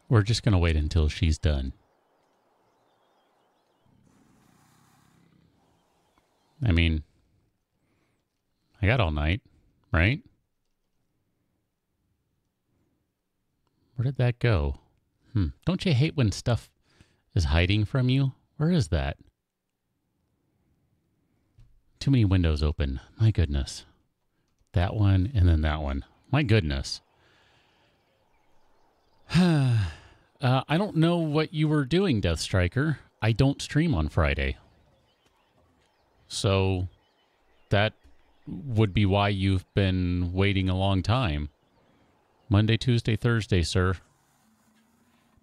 We're just going to wait until she's done. I mean, I got all night, right? Where did that go? Don't you hate when stuff is hiding from you? Where is that? Too many windows open. My goodness. That one and then that one. My goodness. I don't know what you were doing, Death Striker. I don't stream on Friday. So that would be why you've been waiting a long time. Monday, Tuesday, Thursday, sir.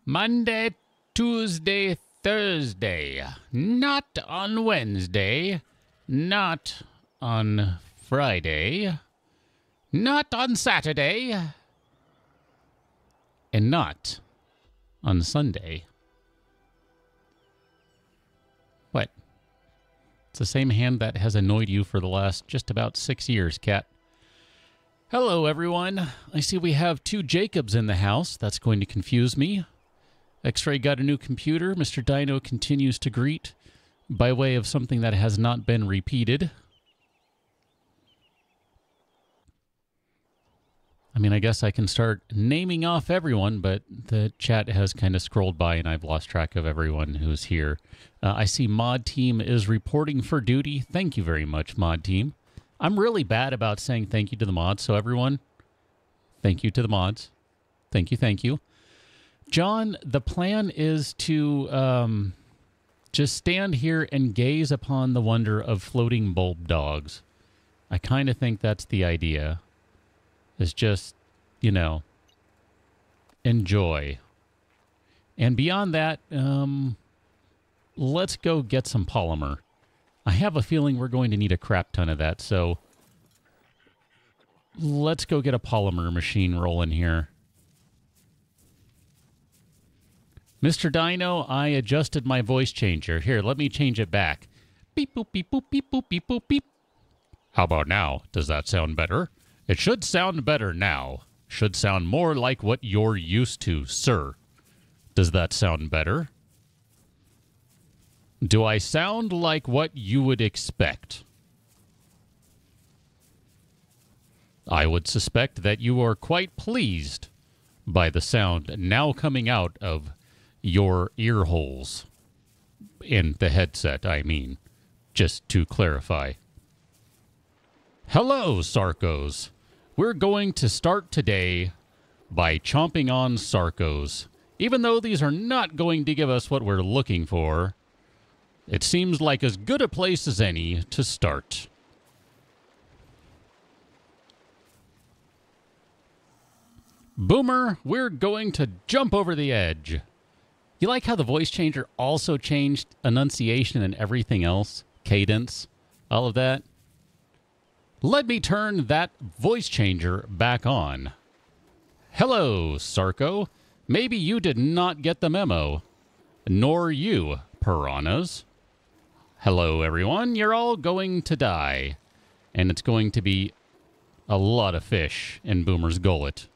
Monday, Tuesday, Thursday. Not on Wednesday. Not on Friday. Not on Saturday. And not on Sunday. What? It's the same hand that has annoyed you for the last just about 6 years, Cat. Hello, everyone. I see we have 2 Jacobs in the house. That's going to confuse me. X-Ray got a new computer. Mr. Dino continues to greet by way of something that has not been repeated. I mean, I guess I can start naming off everyone, but the chat has kind of scrolled by and I've lost track of everyone who's here. I see Mod Team is reporting for duty. Thank you very much, Mod Team. I'm really bad about saying thank you to the mods, so everyone, thank you to the mods. Thank you, thank you. John, the plan is to just stand here and gaze upon the wonder of floating bulb dogs. I kind of think that's the idea. Is just, you know, enjoy. And beyond that, let's go get some polymer. I have a feeling we're going to need a crap ton of that, so let's go get a polymer machine rolling here. Mr. Dino, I adjusted my voice changer. Here, let me change it back. Beep, boop, beep, boop, beep, boop, beep, boop, beep. How about now? Does that sound better? It should sound better now. Should sound more like what you're used to, sir. Does that sound better? Do I sound like what you would expect? I would suspect that you are quite pleased by the sound now coming out of your ear holes. In the headset, I mean. Just to clarify. Hello, Sarcos. We're going to start today by chomping on Sarcos. Even though these are not going to give us what we're looking for, it seems like as good a place as any to start. Boomer, we're going to jump over the edge. You like how the voice changer also changed enunciation and everything else? Cadence, all of that? Let me turn that voice changer back on. Hello, Sarco. Maybe you did not get the memo. Nor you, piranhas. Hello, everyone. You're all going to die. And it's going to be a lot of fish in Boomer's gullet.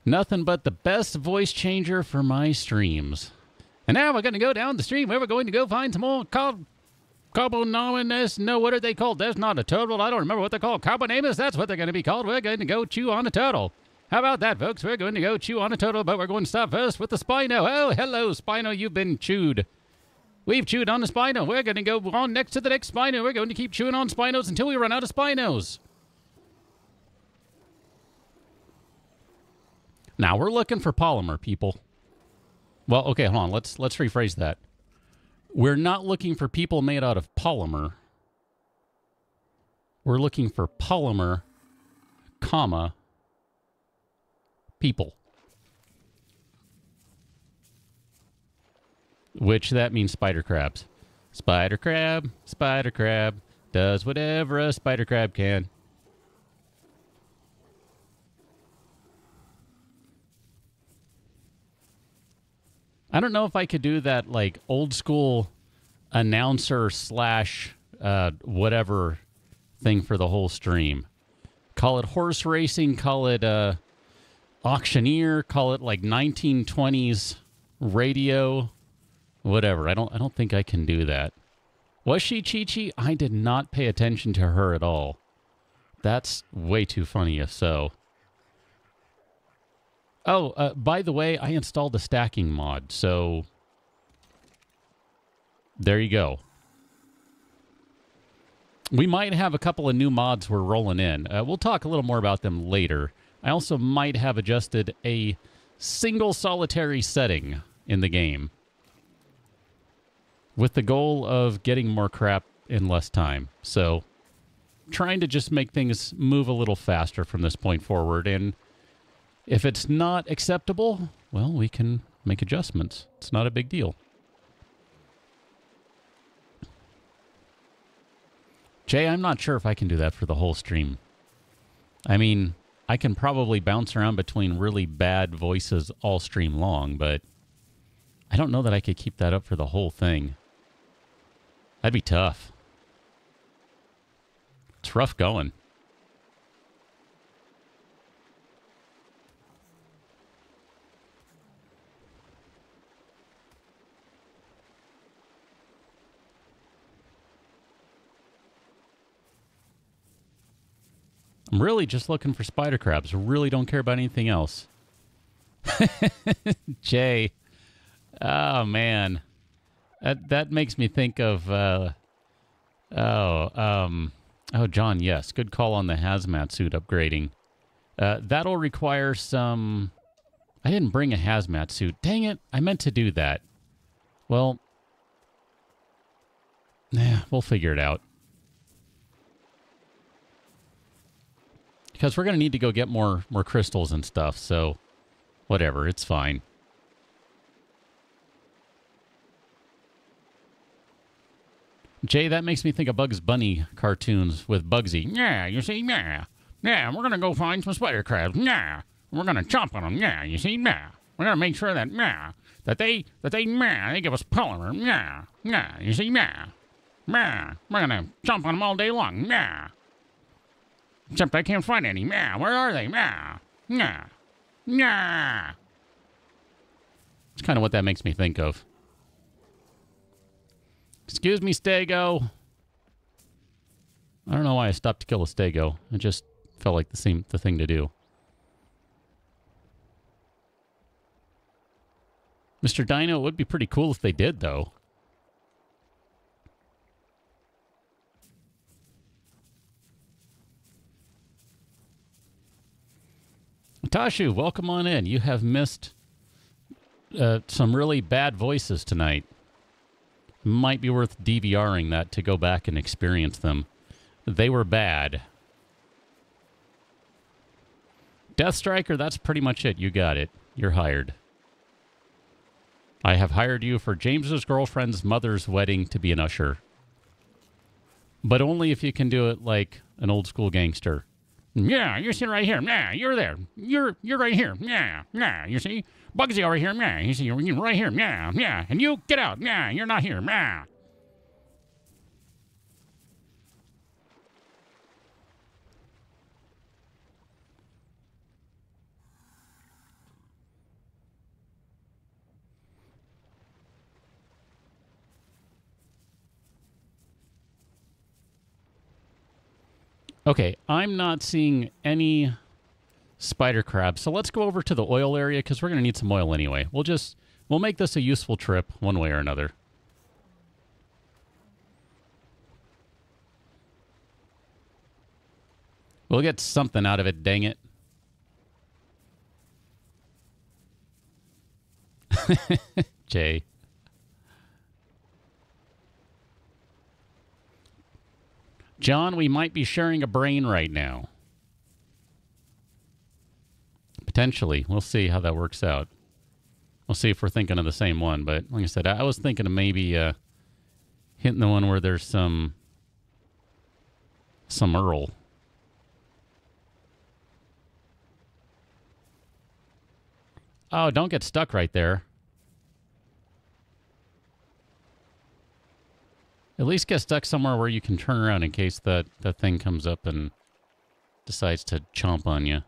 Nothing but the best voice changer for my streams. And now we're going to go down the stream where we're going to go find some more carbonaminous. No, what are they called? That's not a turtle. I don't remember what they're called. Carbonaminous, that's what they're going to be called. We're going to go chew on a turtle. How about that, folks? We're going to go chew on a turtle, but we're going to start first with the Spino. Oh, hello, Spino. You've been chewed. We've chewed on a Spino. We're going to go on next to the next Spino. We're going to keep chewing on Spinos until we run out of Spinos. Now, we're looking for polymer, people. Well, okay, hold on. Let's rephrase that. We're not looking for people made out of polymer. We're looking for polymer, comma, people. Which that means spider crabs. Spider crab does whatever a spider crab can. I don't know if I could do that, like, old school announcer slash whatever thing for the whole stream. Call it horse racing, call it auctioneer, call it like 1920s radio, whatever. I don't think I can do that. Was she Chi-Chi? I did not pay attention to her at all. That's way too funny if so. Oh, by the way, I installed a stacking mod, so there you go. We might have a couple of new mods we're rolling in. We'll talk a little more about them later. I also might have adjusted a single solitary setting in the game with the goal of getting more crap in less time. So trying to just make things move a little faster from this point forward. And if it's not acceptable, well, we can make adjustments. It's not a big deal. Jay, I'm not sure if I can do that for the whole stream. I mean, I can probably bounce around between really bad voices all stream long, but I don't know that I could keep that up for the whole thing. That'd be tough. It's rough going. I'm really just looking for spider crabs. Really don't care about anything else. Jay. Oh, man. That makes me think of... Oh, John, yes. Good call on the hazmat suit upgrading. That'll require some... I didn't bring a hazmat suit. Dang it. I meant to do that. Well, we'll figure it out. Because we're going to need to go get more crystals and stuff, so whatever, it's fine. Jay, that makes me think of Bugs Bunny cartoons with Bugsy. Yeah, you see, yeah. Yeah, we're going to go find some spider crabs. Yeah, we're going to chomp on them. Yeah, you see, yeah. We're going to make sure that, yeah, that they give us polymer. Yeah, yeah, you see, yeah. Yeah, we're going to chomp on them all day long. Yeah. Except I can't find any. Yeah, where are they? Yeah, yeah, yeah. It's kind of what that makes me think of. Excuse me, Stego. I don't know why I stopped to kill a Stego. It just felt like the thing to do. Mr. Dino, it would be pretty cool if they did, though. Tashu, welcome on in. You have missed some really bad voices tonight. Might be worth DVRing that to go back and experience them. They were bad. Death Striker, that's pretty much it. You got it. You're hired. I have hired you for James's girlfriend's mother's wedding to be an usher. But only if you can do it like an old school gangster. Yeah, you're sitting right here. Yeah, you're there. You're right here. Yeah, yeah. You see, Bugsy over here. Yeah, you see, you're right here. Yeah, yeah. And you get out. Yeah, you're not here. Yeah. Okay, I'm not seeing any spider crabs, so let's go over to the oil area because we're going to need some oil anyway. We'll make this a useful trip one way or another. We'll get something out of it, dang it. Jay. John, we might be sharing a brain right now. Potentially. We'll see how that works out. We'll see if we're thinking of the same one. But like I said, I was thinking of maybe hitting the one where there's some Earl. Oh, don't get stuck right there. At least get stuck somewhere where you can turn around in case that thing comes up and decides to chomp on you.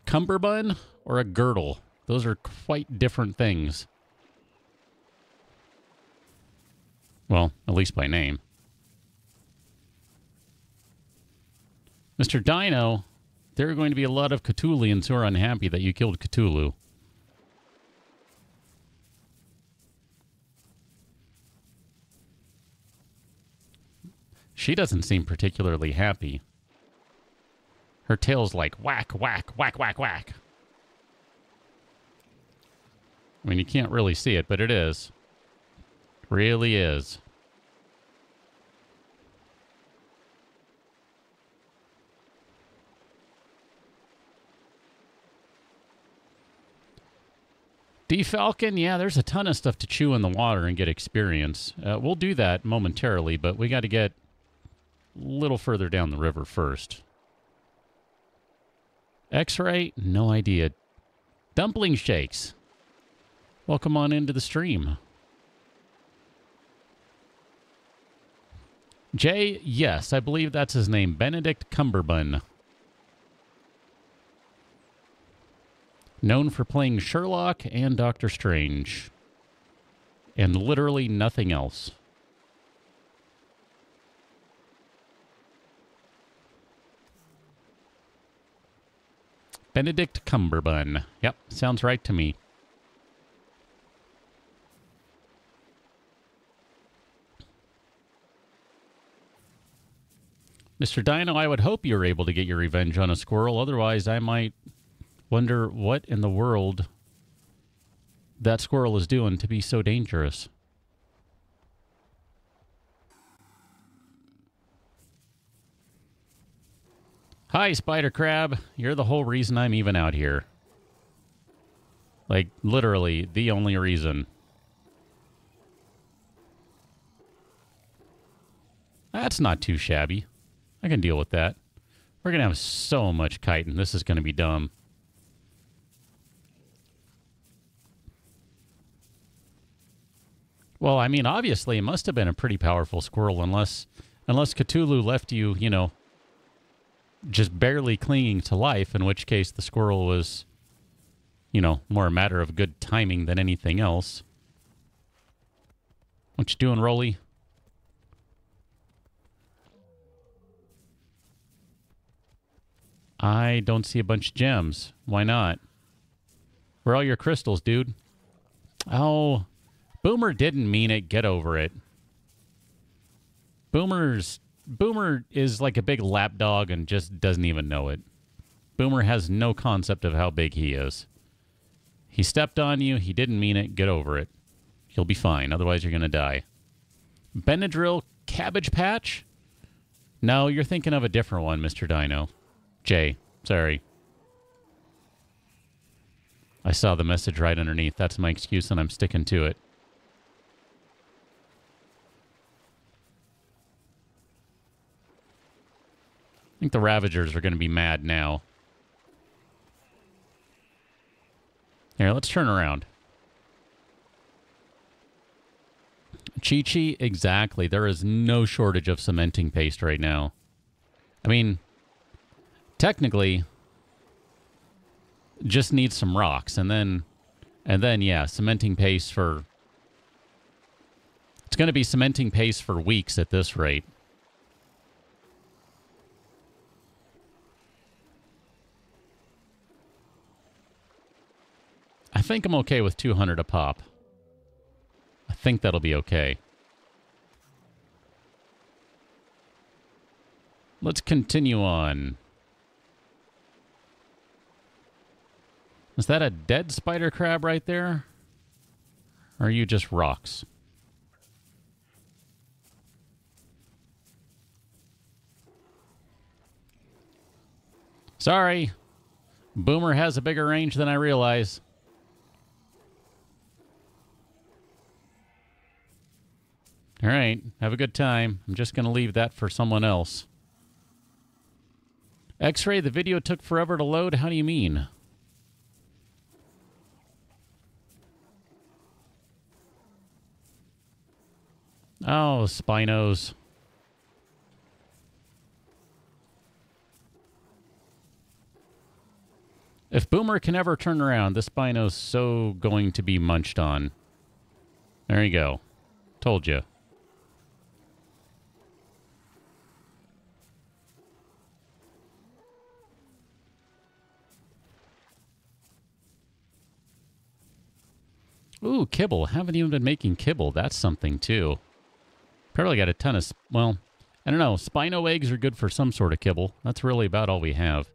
Cummerbund or a girdle? Those are quite different things. Well, at least by name. Mr. Dino, there are going to be a lot of Cthulhians who are unhappy that you killed Cthulhu. She doesn't seem particularly happy. Her tail's like whack, whack, whack, whack, whack. I mean, you can't really see it, but it is. Really is. Defalcon, yeah, there's a ton of stuff to chew in the water and get experience. We'll do that momentarily, but we got to get a little further down the river first. X-ray? No idea. Dumpling shakes. Welcome on into the stream. Jay, yes, I believe that's his name. Benedict Cumberbund. Known for playing Sherlock and Doctor Strange. And literally nothing else. Benedict Cumberbund. Yep, sounds right to me. Mr. Dino, I would hope you were able to get your revenge on a squirrel. Otherwise, I might wonder what in the world that squirrel is doing to be so dangerous. Hi, Spider Crab. You're the whole reason I'm even out here. Like, literally, the only reason. That's not too shabby. I can deal with that. We're going to have so much chitin. This is going to be dumb. Well, I mean, obviously, it must have been a pretty powerful squirrel unless Cthulhu left you, you know, just barely clinging to life, in which case the squirrel was, you know, more a matter of good timing than anything else. What you doing, Rolly? I don't see a bunch of gems. Why not? Where are all your crystals, dude? Oh, Boomer didn't mean it. Get over it. Boomer is like a big lapdog and just doesn't even know it. Boomer has no concept of how big he is. He stepped on you. He didn't mean it. Get over it. You'll be fine. Otherwise, you're going to die. Benadryl Cabbage Patch? No, you're thinking of a different one, Mr. Dino. Jay, sorry. I saw the message right underneath. That's my excuse, and I'm sticking to it. I think the Ravagers are going to be mad now. Here, let's turn around. Chi-Chi, exactly. There is no shortage of cementing paste right now. I mean, technically, just needs some rocks, and then, yeah, cementing paste for... It's going to be cementing paste for weeks at this rate. I think I'm okay with 200 a pop. I think that'll be okay. Let's continue on. Is that a dead spider crab right there? Or are you just rocks? Sorry. Boomer has a bigger range than I realize. All right, have a good time. I'm just going to leave that for someone else. X-ray, the video took forever to load. How do you mean? Oh, Spinos. Boomer can never turn around. This Spino's so going to be munched on. There you go. Told you. Ooh, kibble. Haven't even been making kibble. That's something, too. Probably got a ton of... Well, I don't know. Spino eggs are good for some sort of kibble. That's really about all we have.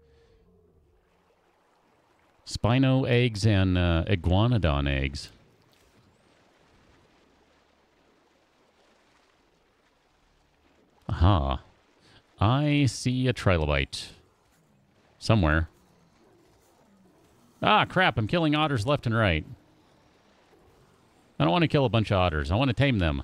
Spino eggs and iguanodon eggs. Aha. I see a trilobite. Somewhere. Ah, crap. I'm killing otters left and right. I don't want to kill a bunch of otters. I want to tame them.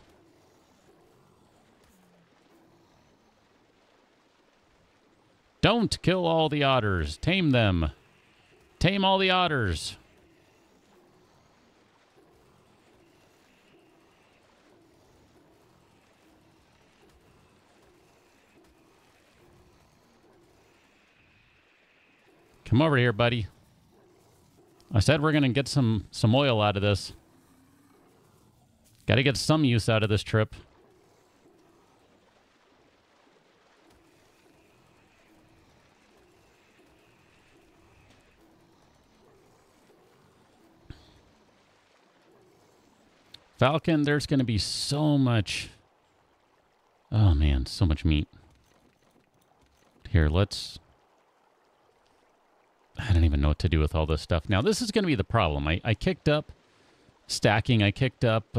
Don't kill all the otters. Tame them. Tame all the otters. Come over here, buddy. I said we're going to get some oil out of this. Got to get some use out of this trip. Falcon, there's going to be so much... Oh, man, so much meat. Here, let's... I don't even know what to do with all this stuff. Now, this is going to be the problem. I kicked up stacking. I kicked up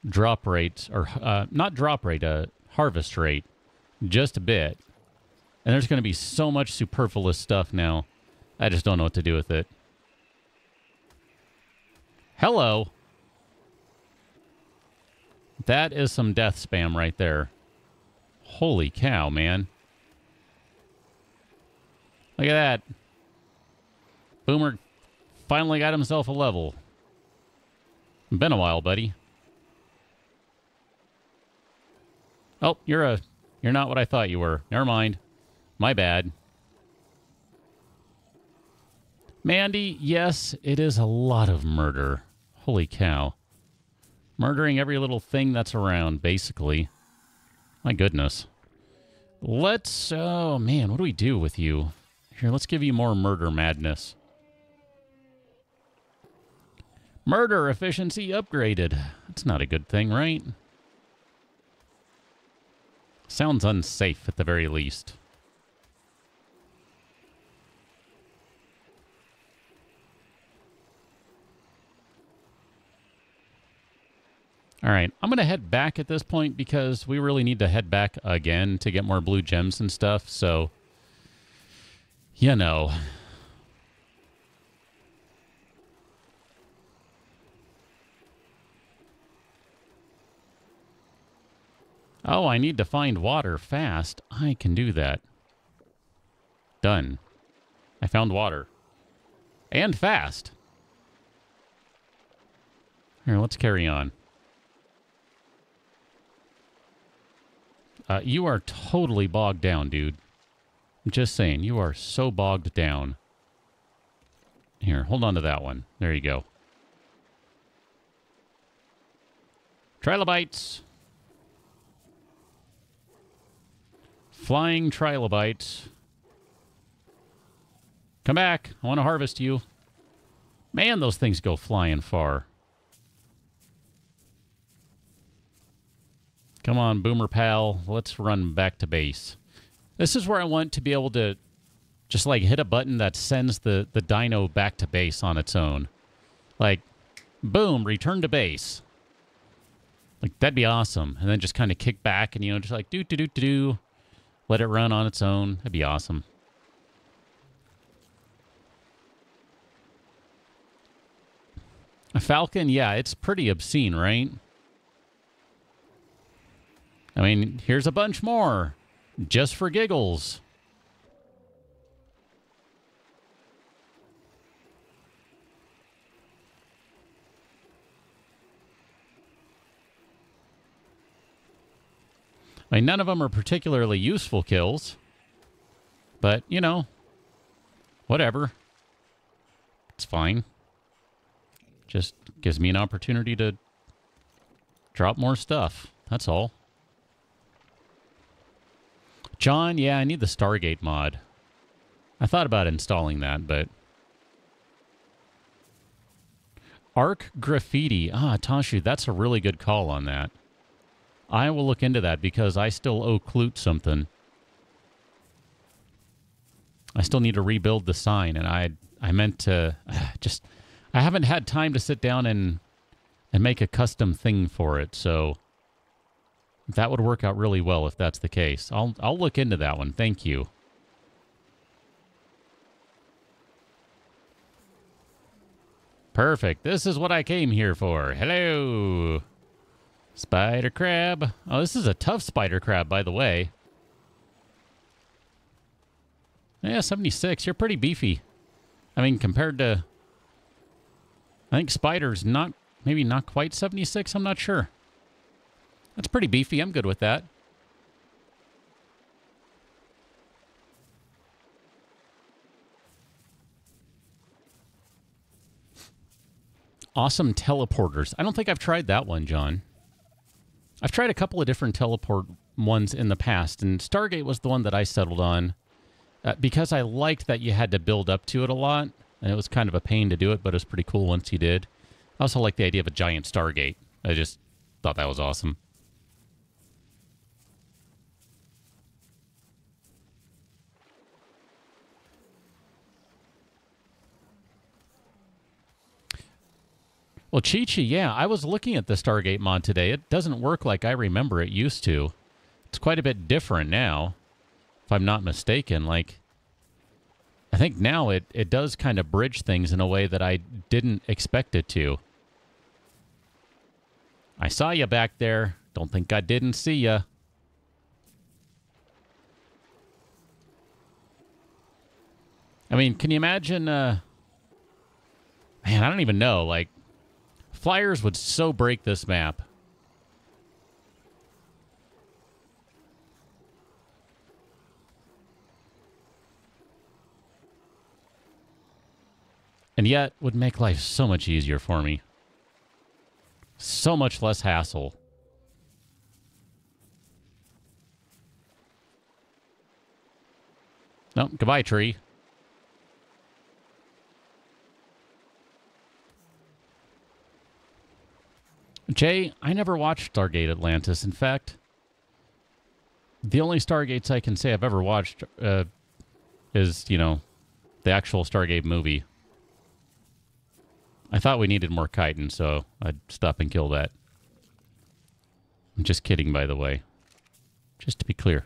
drop rate, or not drop rate, harvest rate, just a bit. And there's going to be so much superfluous stuff now. I just don't know what to do with it. Hello. That is some death spam right there. Holy cow, man. Look at that. Boomer finally got himself a level. Been a while, buddy. Oh, you're not what I thought you were. Never mind. My bad. Mandy, yes, it is a lot of murder. Holy cow. Murdering every little thing that's around, basically. My goodness. Let's... Oh, man, what do we do with you? Here, let's give you more murder madness. Murder efficiency upgraded. That's not a good thing, right? Sounds unsafe at the very least. All right, I'm going to head back at this point because we really need to head back again to get more blue gems and stuff, so, you know. Oh, I need to find water fast. I can do that. Done. I found water. And fast. Here, let's carry on. You are totally bogged down, dude. I'm just saying, you are so bogged down. Here, hold on to that one. There you go. Trilobites. Flying trilobites. Come back. I want to harvest you. Man, those things go flying far. Come on, Boomer Pal. Let's run back to base. This is where I want to be able to just, like, hit a button that sends the dino back to base on its own. Like, boom, return to base. Like, that'd be awesome. And then just kind of kick back and, you know, just like, do-do-do-do-do. Let it run on its own. That'd be awesome. A falcon, yeah, it's pretty obscene, right? I mean, here's a bunch more. Just for giggles. I mean, none of them are particularly useful kills. But, you know, whatever. It's fine. Just gives me an opportunity to drop more stuff. That's all. John, yeah, I need the Stargate mod. I thought about installing that, but... ARK Graffiti. Ah, Tashu, that's a really good call on that. I will look into that because I still owe Clute something. I still need to rebuild the sign, and I meant to just... I haven't had time to sit down and make a custom thing for it, so that would work out really well if that's the case. I'll look into that one. Thank you. Perfect. This is what I came here for. Hello. Spider crab. Oh, this is a tough spider crab, by the way. Yeah, 76. You're pretty beefy. I mean, compared to... I think spider's not... Maybe not quite 76. I'm not sure. That's pretty beefy. I'm good with that. Awesome teleporters. I don't think I've tried that one, John. I've tried a couple of different teleport ones in the past, and Stargate was the one that I settled on because I liked that you had to build up to it a lot, and it was kind of a pain to do it, but it was pretty cool once you did. I also like the idea of a giant Stargate. I just thought that was awesome. Well, Chi-Chi, yeah, I was looking at the Stargate mod today. It doesn't work like I remember it used to. It's quite a bit different now, if I'm not mistaken. Like, I think now it does kind of bridge things in a way that I didn't expect it to. I saw you back there. Don't think I didn't see you. I mean, can you imagine... Man, I don't even know, like... Flyers would so break this map. And yet would make life so much easier for me. So much less hassle. No, goodbye, tree. Jay, I never watched Stargate Atlantis. In fact, the only Stargates I can say I've ever watched is, you know, the actual Stargate movie. I thought we needed more chitin, so I'd stop and kill that. I'm just kidding, by the way. Just to be clear.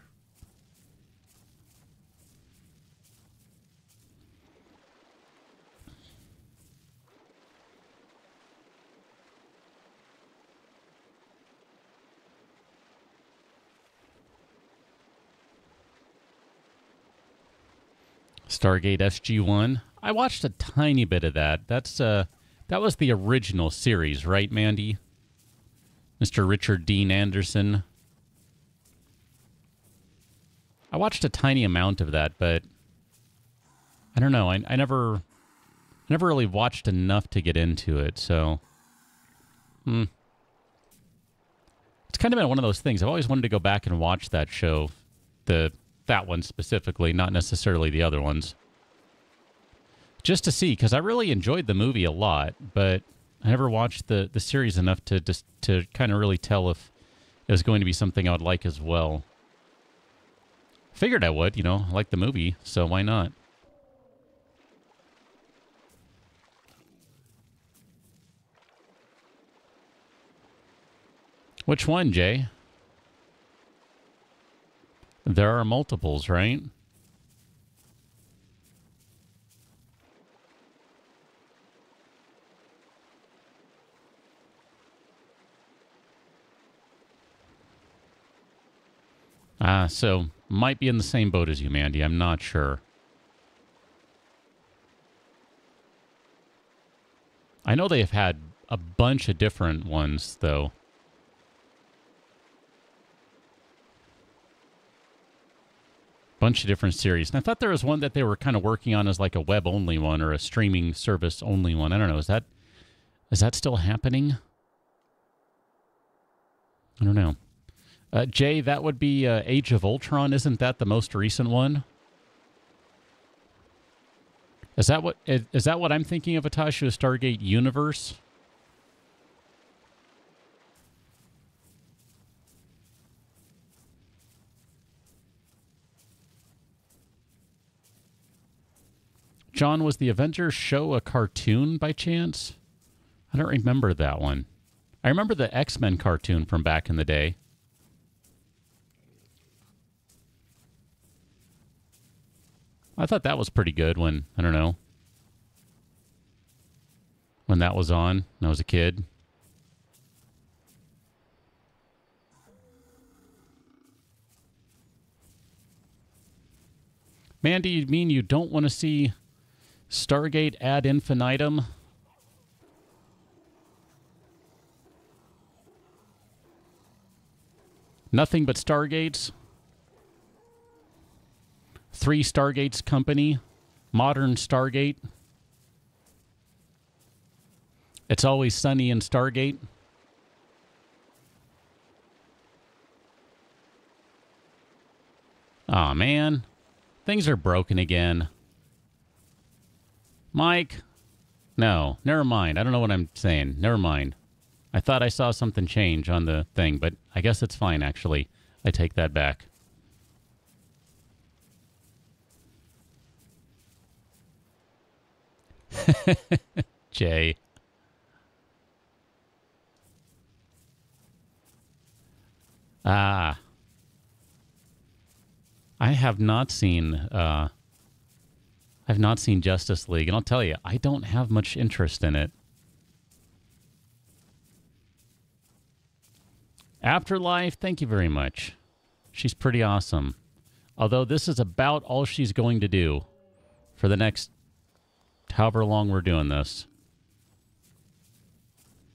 Stargate SG-1. I watched a tiny bit of that. That was the original series, right, Mandy? Mr. Richard Dean Anderson. I watched a tiny amount of that, but I don't know. I never really watched enough to get into it, so... It's kind of been one of those things. I've always wanted to go back and watch that show. That one specifically, not necessarily the other ones. Just to see, because I really enjoyed the movie a lot, but I never watched the series enough to kind of really tell if it was going to be something I would like as well. Figured I would, you know, I like the movie, so why not? Which one, Jay? There are multiples, right? So might be in the same boat as you, Mandy. I'm not sure. I know they've had a bunch of different ones, though. bunch of different series. And I thought there was one that they were kind of working on as like a web-only one or a streaming service-only one. I don't know. Is that still happening? I don't know. Jay, that would be Age of Ultron. Isn't that the most recent one? Is that what I'm thinking of, Atasha? Stargate Universe? John, was the Avengers show a cartoon by chance? I don't remember that one. I remember the X-Men cartoon from back in the day. I thought that was pretty good when, I don't know, when that was on when I was a kid. Mandy, you mean you don't want to see Stargate ad infinitum? Nothing but Stargates? 3 Stargates company? Modern Stargate? It's always sunny in Stargate? Aw, man. Things are broken again. Mike? No, never mind. I don't know what I'm saying. Never mind. I thought I saw something change on the thing, but I guess it's fine, actually. I take that back. Jay. Ah. I have not seen I've not seen Justice League, and I'll tell you, I don't have much interest in it. Afterlife, thank you very much. She's pretty awesome. Although this is about all she's going to do for the next however long we're doing this.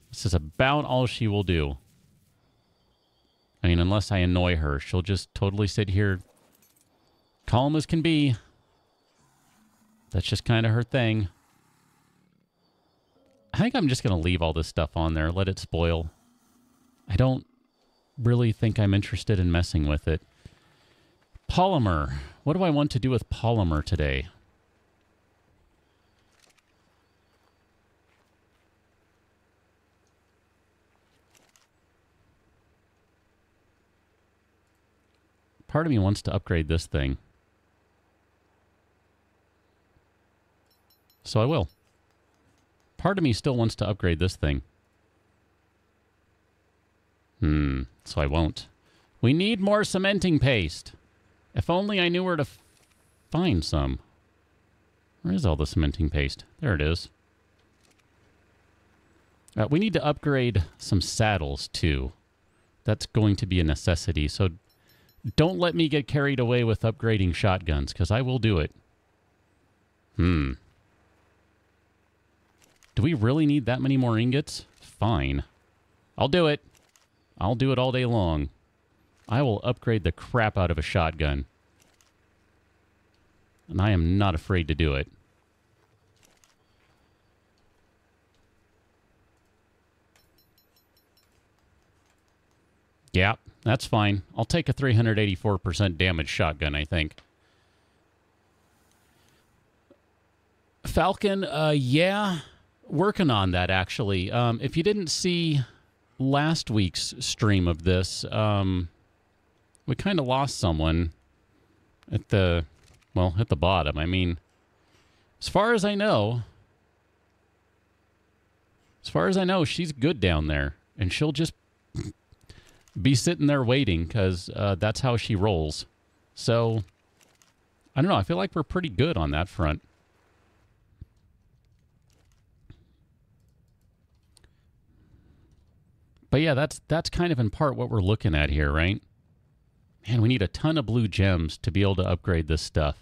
This is about all she will do. I mean, unless I annoy her, she'll just totally sit here calm as can be. That's just kind of her thing. I think I'm just going to leave all this stuff on there, let it spoil. I don't really think I'm interested in messing with it. Polymer. What do I want to do with polymer today? Part of me wants to upgrade this thing. So I will. Part of me still wants to upgrade this thing. So I won't. We need more cementing paste. If only I knew where to find some. Where is all the cementing paste? There it is. We need to upgrade some saddles, too. That's going to be a necessity. So don't let me get carried away with upgrading shotguns, because I will do it. Do we really need that many more ingots? Fine. I'll do it. I'll do it all day long. I will upgrade the crap out of a shotgun. And I am not afraid to do it. Yeah, that's fine. I'll take a 384% damage shotgun, I think. Falcon, yeah. Working on that, actually. If you didn't see last week's stream of this, we kind of lost someone at the, well, at the bottom. I mean, as far as I know, she's good down there. And she'll just be sitting there waiting because that's how she rolls. So, I don't know. I feel like we're pretty good on that front. But yeah, that's kind of in part what we're looking at here, right? Man, we need a ton of blue gems to be able to upgrade this stuff.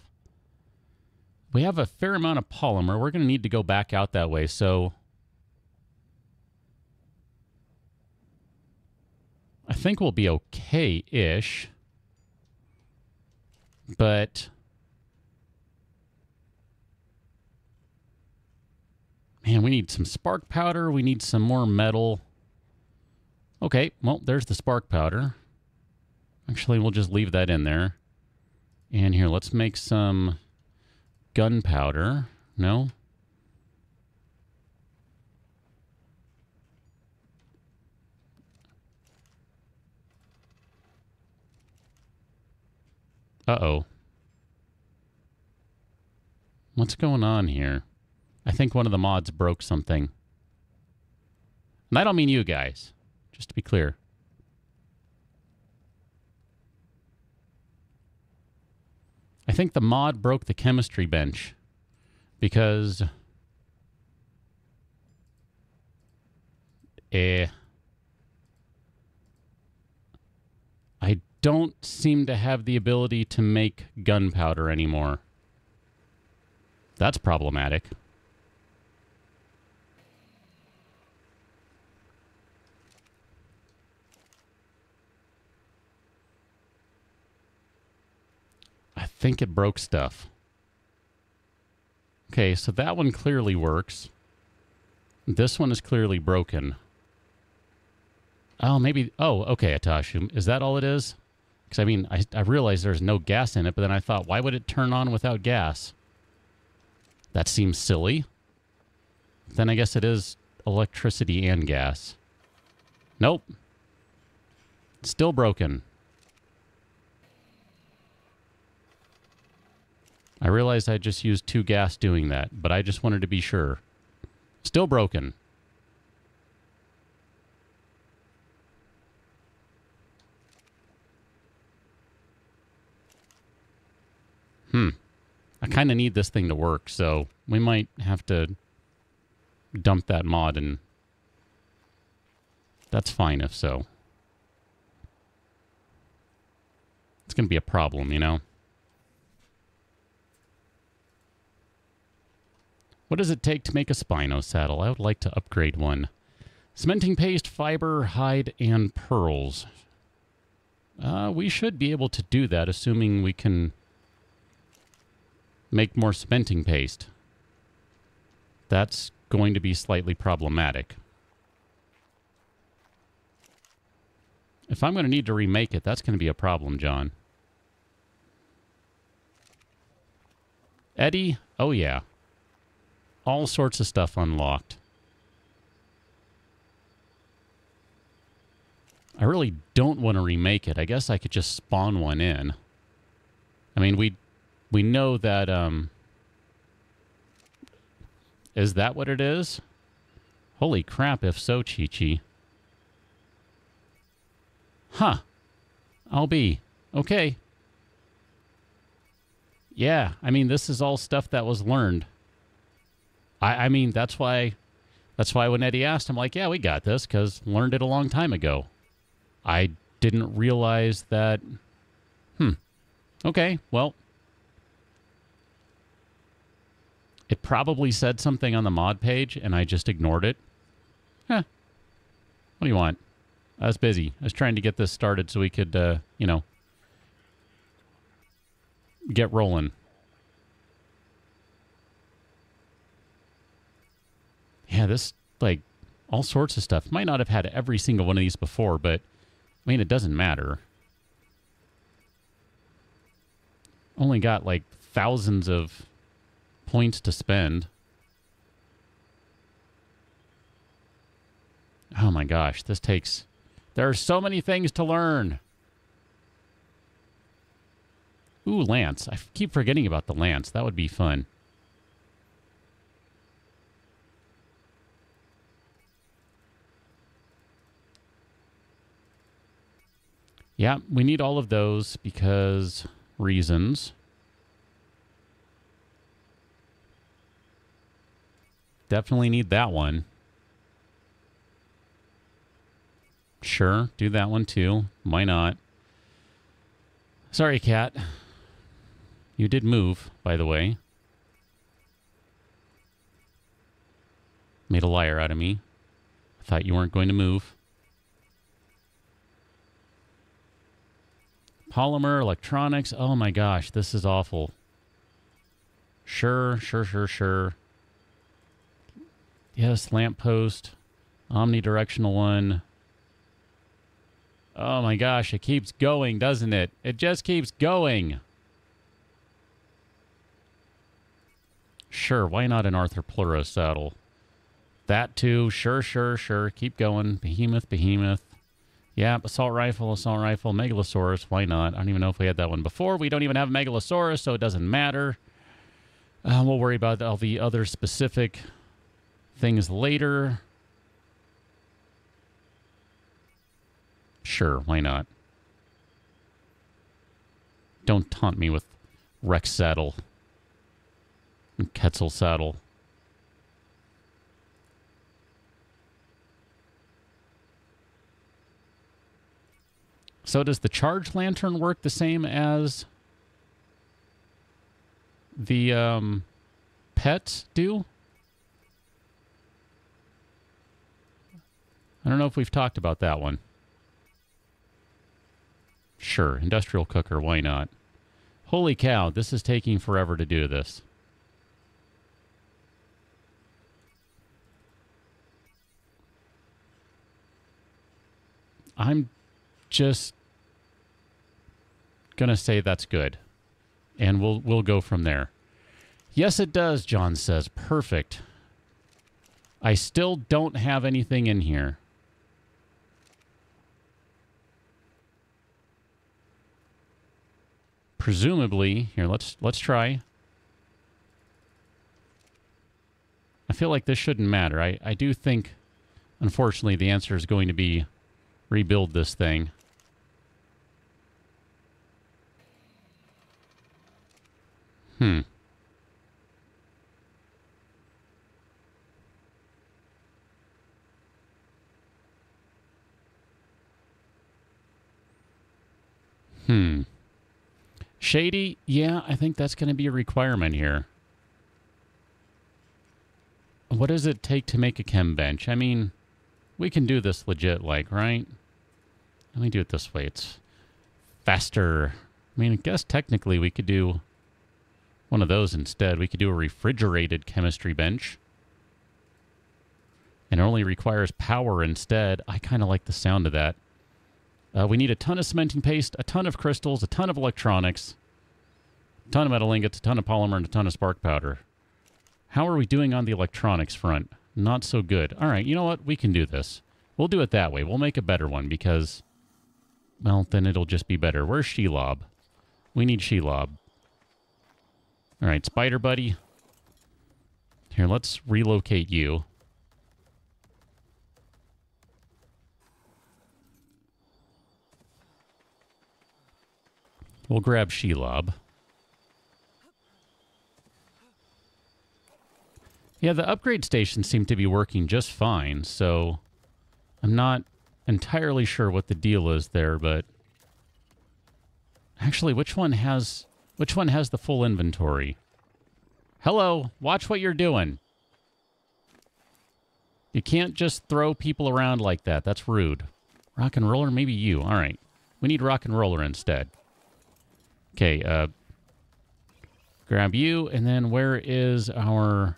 We have a fair amount of polymer. We're going to need to go back out that way, so I think we'll be okay-ish. But man, we need some spark powder. We need some more metal. Okay, well, there's the spark powder. Actually, we'll just leave that in there. And here, let's make some gunpowder. No? Uh-oh. What's going on here? I think one of the mods broke something. And I don't mean you guys, just to be clear. I think the mod broke the chemistry bench because I don't seem to have the ability to make gunpowder anymore. That's problematic. I think it broke stuff. Okay, so that one clearly works. This one is clearly broken. Oh, maybe... Oh, okay, Atashu. Is that all it is? Because, I mean, I realized there's no gas in it, but then I thought, why would it turn on without gas? That seems silly. Then I guess it is electricity and gas. Nope. Still broken. I realized I just used 2 gas doing that, but I just wanted to be sure. Still broken. I kind of need this thing to work, so we might have to dump that mod, and that's fine if so. It's going to be a problem, you know? What does it take to make a Spino saddle? I would like to upgrade one. Cementing paste, fiber, hide, and pearls. We should be able to do that, assuming we can make more cementing paste. That's going to be slightly problematic. If I'm going to need to remake it, that's going to be a problem, John. Eddie? Oh, yeah. All sorts of stuff unlocked. I really don't want to remake it. I guess I could just spawn one in. I mean, we know that, is that what it is? Holy crap, if so, Chi-Chi. Huh. I'll be. Okay. Yeah, I mean, this is all stuff that was learned. I mean, that's why when Eddie asked, I'm like, yeah, we got this, because learned it a long time ago. I didn't realize that... Okay, well... It probably said something on the mod page, and I just ignored it. What do you want? I was busy. I was trying to get this started so we could, you know, get rolling. Yeah, this, like, all sorts of stuff. Might not have had every single one of these before, but, I mean, it doesn't matter. Only got, like, thousands of points to spend. Oh my gosh, this takes... There are so many things to learn. Ooh, lance. I keep forgetting about the lance. That would be fun. Yeah, we need all of those because reasons. Definitely need that one. Sure, do that one too. Why not? Sorry, cat. You did move, by the way. Made a liar out of me. I thought you weren't going to move. Polymer, electronics. Oh my gosh, this is awful. Sure, sure, sure, sure. Yes, lamppost. Omnidirectional one. Oh my gosh, it keeps going, doesn't it? It just keeps going. Sure, why not an Arthropleura saddle? That too. Sure, sure, sure. Keep going. Behemoth, behemoth. Yeah, assault rifle, Megalosaurus. Why not? I don't even know if we had that one before. We don't even have Megalosaurus, so it doesn't matter. We'll worry about all the other specific things later. Sure, why not? Don't taunt me with Rex saddle and Quetzal saddle. So does the charge lantern work the same as the pets do? I don't know if we've talked about that one. Sure, industrial cooker, why not? Holy cow, this is taking forever to do this. I'm just gonna say that's good. And we'll go from there. Yes, it does, John says. Perfect. I still don't have anything in here. Presumably, here, let's try. I feel like this shouldn't matter. I do think, unfortunately, the answer is going to be rebuild this thing. Shady? Yeah, I think that's going to be a requirement here. What does it take to make a chem bench? I mean, we can do this legit, like, right? Let me do it this way. It's faster. I mean, I guess technically we could do one of those instead. We could do a refrigerated chemistry bench. And it only requires power instead. I kind of like the sound of that. We need a ton of cementing paste, a ton of crystals, a ton of electronics, a ton of metal ingots, a ton of polymer, and a ton of spark powder. How are we doing on the electronics front? Not so good. All right, you know what? We can do this. We'll do it that way. We'll make a better one because, well, then it'll just be better. Where's Shelob? We need Shelob. All right, Spider Buddy. Here, let's relocate you. We'll grab Shelob. Yeah, the upgrade stations seem to be working just fine, so I'm not entirely sure what the deal is there, but actually, which one has the full inventory? Hello, watch what you're doing. You can't just throw people around like that. That's rude. Rock and roller, maybe you. All right. We need rock and roller instead. Okay, grab you, and then where is our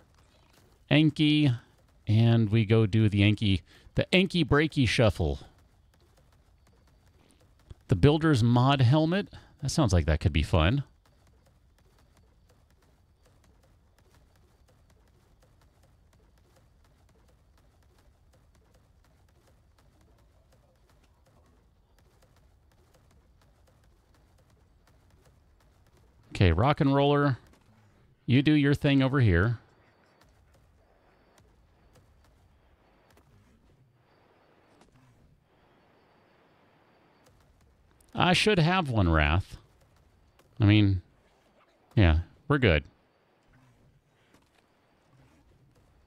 Anki? And we go do the Anki breaky shuffle. The Builder's Mod Helmet. That sounds like that could be fun. Okay, rock and roller. You do your thing over here. I should have one Wrath. I mean, yeah, we're good.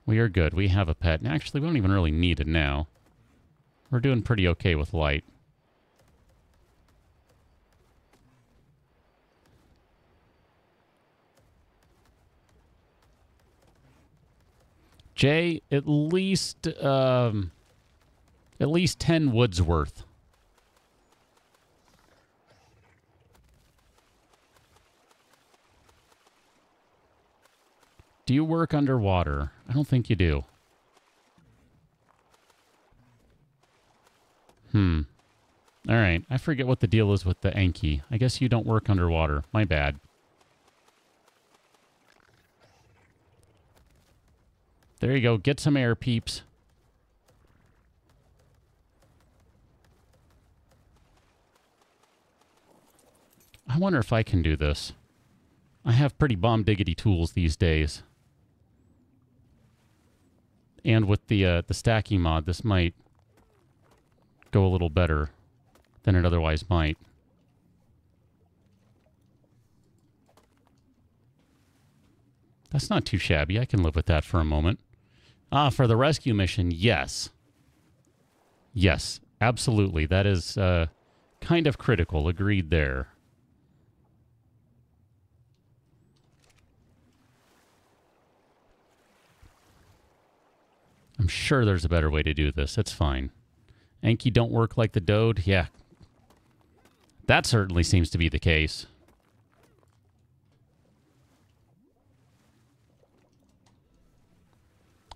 We are good. We have a pet. And actually, we don't even really need it now. We're doing pretty okay with light. Jay, at least 10 woods worth. Do you work underwater? I don't think you do. All right. I forget what the deal is with the Anki. I guess you don't work underwater. My bad. There you go. Get some air, peeps. I wonder if I can do this. I have pretty bomb-diggity tools these days. And with the stacking mod, this might go a little better than it otherwise might. That's not too shabby. I can live with that for a moment. Ah, for the rescue mission, yes. Yes, absolutely. That is kind of critical. Agreed there. I'm sure there's a better way to do this. It's fine. Anki don't work like the Dode? Yeah. That certainly seems to be the case.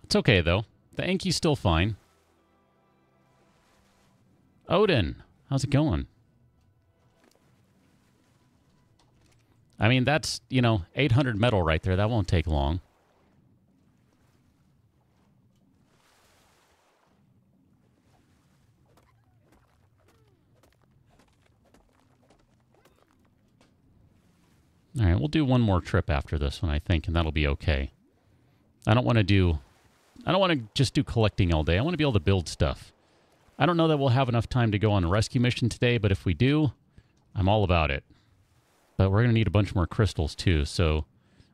It's okay, though. The Anki's still fine. Odin, how's it going? I mean, that's, 800 metal right there. That won't take long. All right, we'll do one more trip after this one, I think, and that'll be okay. I don't want to just do collecting all day. I want to be able to build stuff. I don't know that we'll have enough time to go on a rescue mission today, but if we do, I'm all about it. But we're going to need a bunch more crystals too, so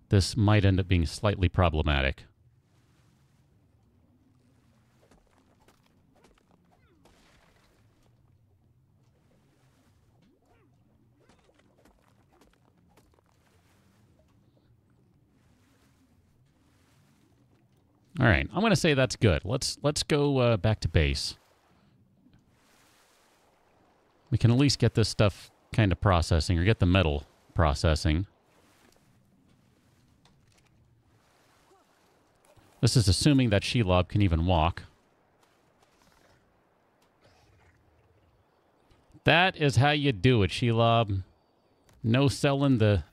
this might end up being slightly problematic. All right, I'm going to say that's good. Let's go back to base. We can at least get this stuff kind of processing, or get the metal processing. This is assuming that Shelob can even walk. That is how you do it, Shelob. No selling the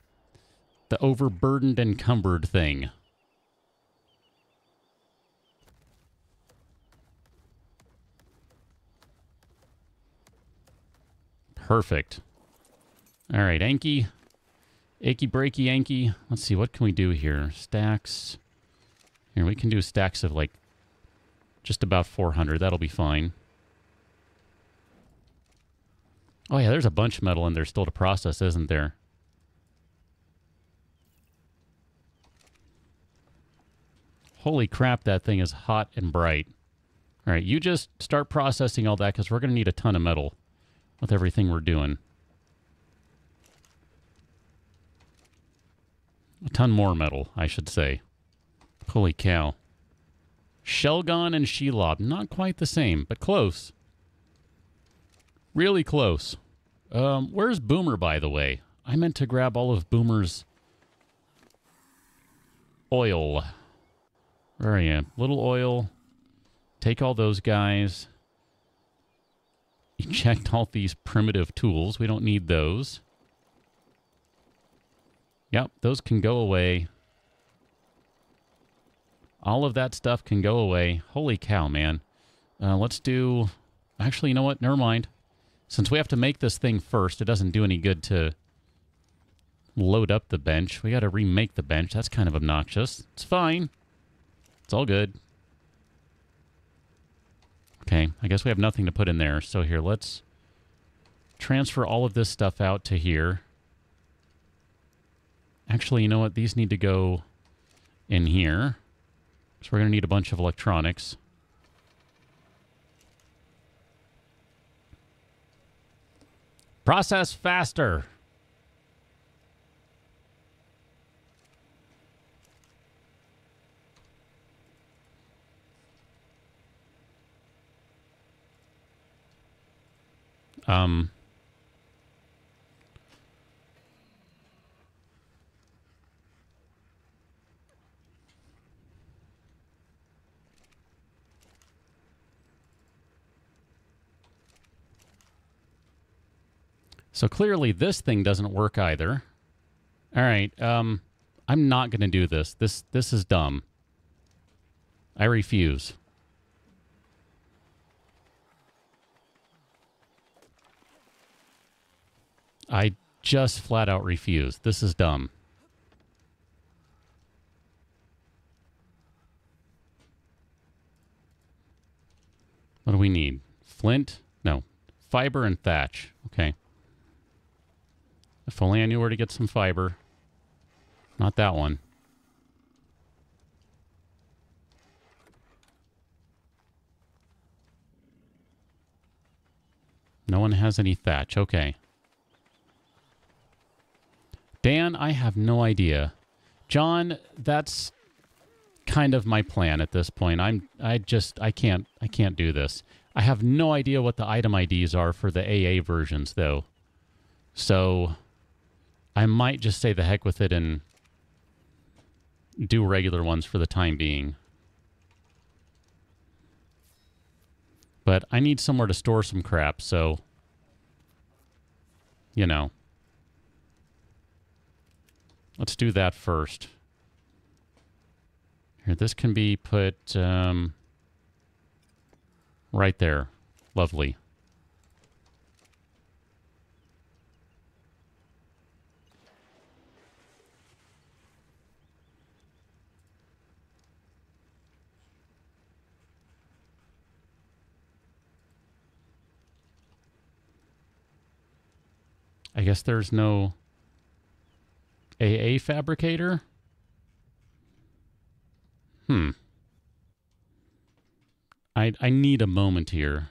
overburdened, encumbered thing. Perfect. All right, Anki. Achy breaky Anki. Let's see, what can we do here? Stacks. Here, we can do stacks of like just about 400. That'll be fine. Oh yeah, there's a bunch of metal in there still to process, isn't there? Holy crap, that thing is hot and bright. All right, you just start processing all that because we're going to need a ton of metal with everything we're doing. A ton more metal, I should say. Holy cow. Shelgon and Shelob, not quite the same, but close. Really close. Where's Boomer, by the way? I meant to grab all of Boomer's oil. Where are you? Little oil. Take all those guys. Eject all these primitive tools. We don't need those. Yep, those can go away. All of that stuff can go away. Holy cow, man. Let's do... Actually, you know what? Never mind. Since we have to make this thing first, it doesn't do any good to load up the bench. We got to remake the bench. That's kind of obnoxious. It's fine. It's all good. Okay, I guess we have nothing to put in there. So here, let's transfer all of this stuff out to here. Actually, you know what? These need to go in here. So we're going to need a bunch of electronics. Process faster. So clearly this thing doesn't work either. All right, I'm not going to do this. This is dumb. I refuse. I just flat out refuse. This is dumb. What do we need? Flint? No. Fiber and thatch. Okay. If only I knew where to get some fiber. Not that one. No one has any thatch. Okay. Dan, I have no idea. John, that's kind of my plan at this point. I can't do this. I have no idea what the item IDs are for the AA versions though. So I might just say the heck with it and do regular ones for the time being. But I need somewhere to store some crap, so you know. Let's do that first. Here, this can be put right there. Lovely. I guess there's no AA fabricator? I need a moment here.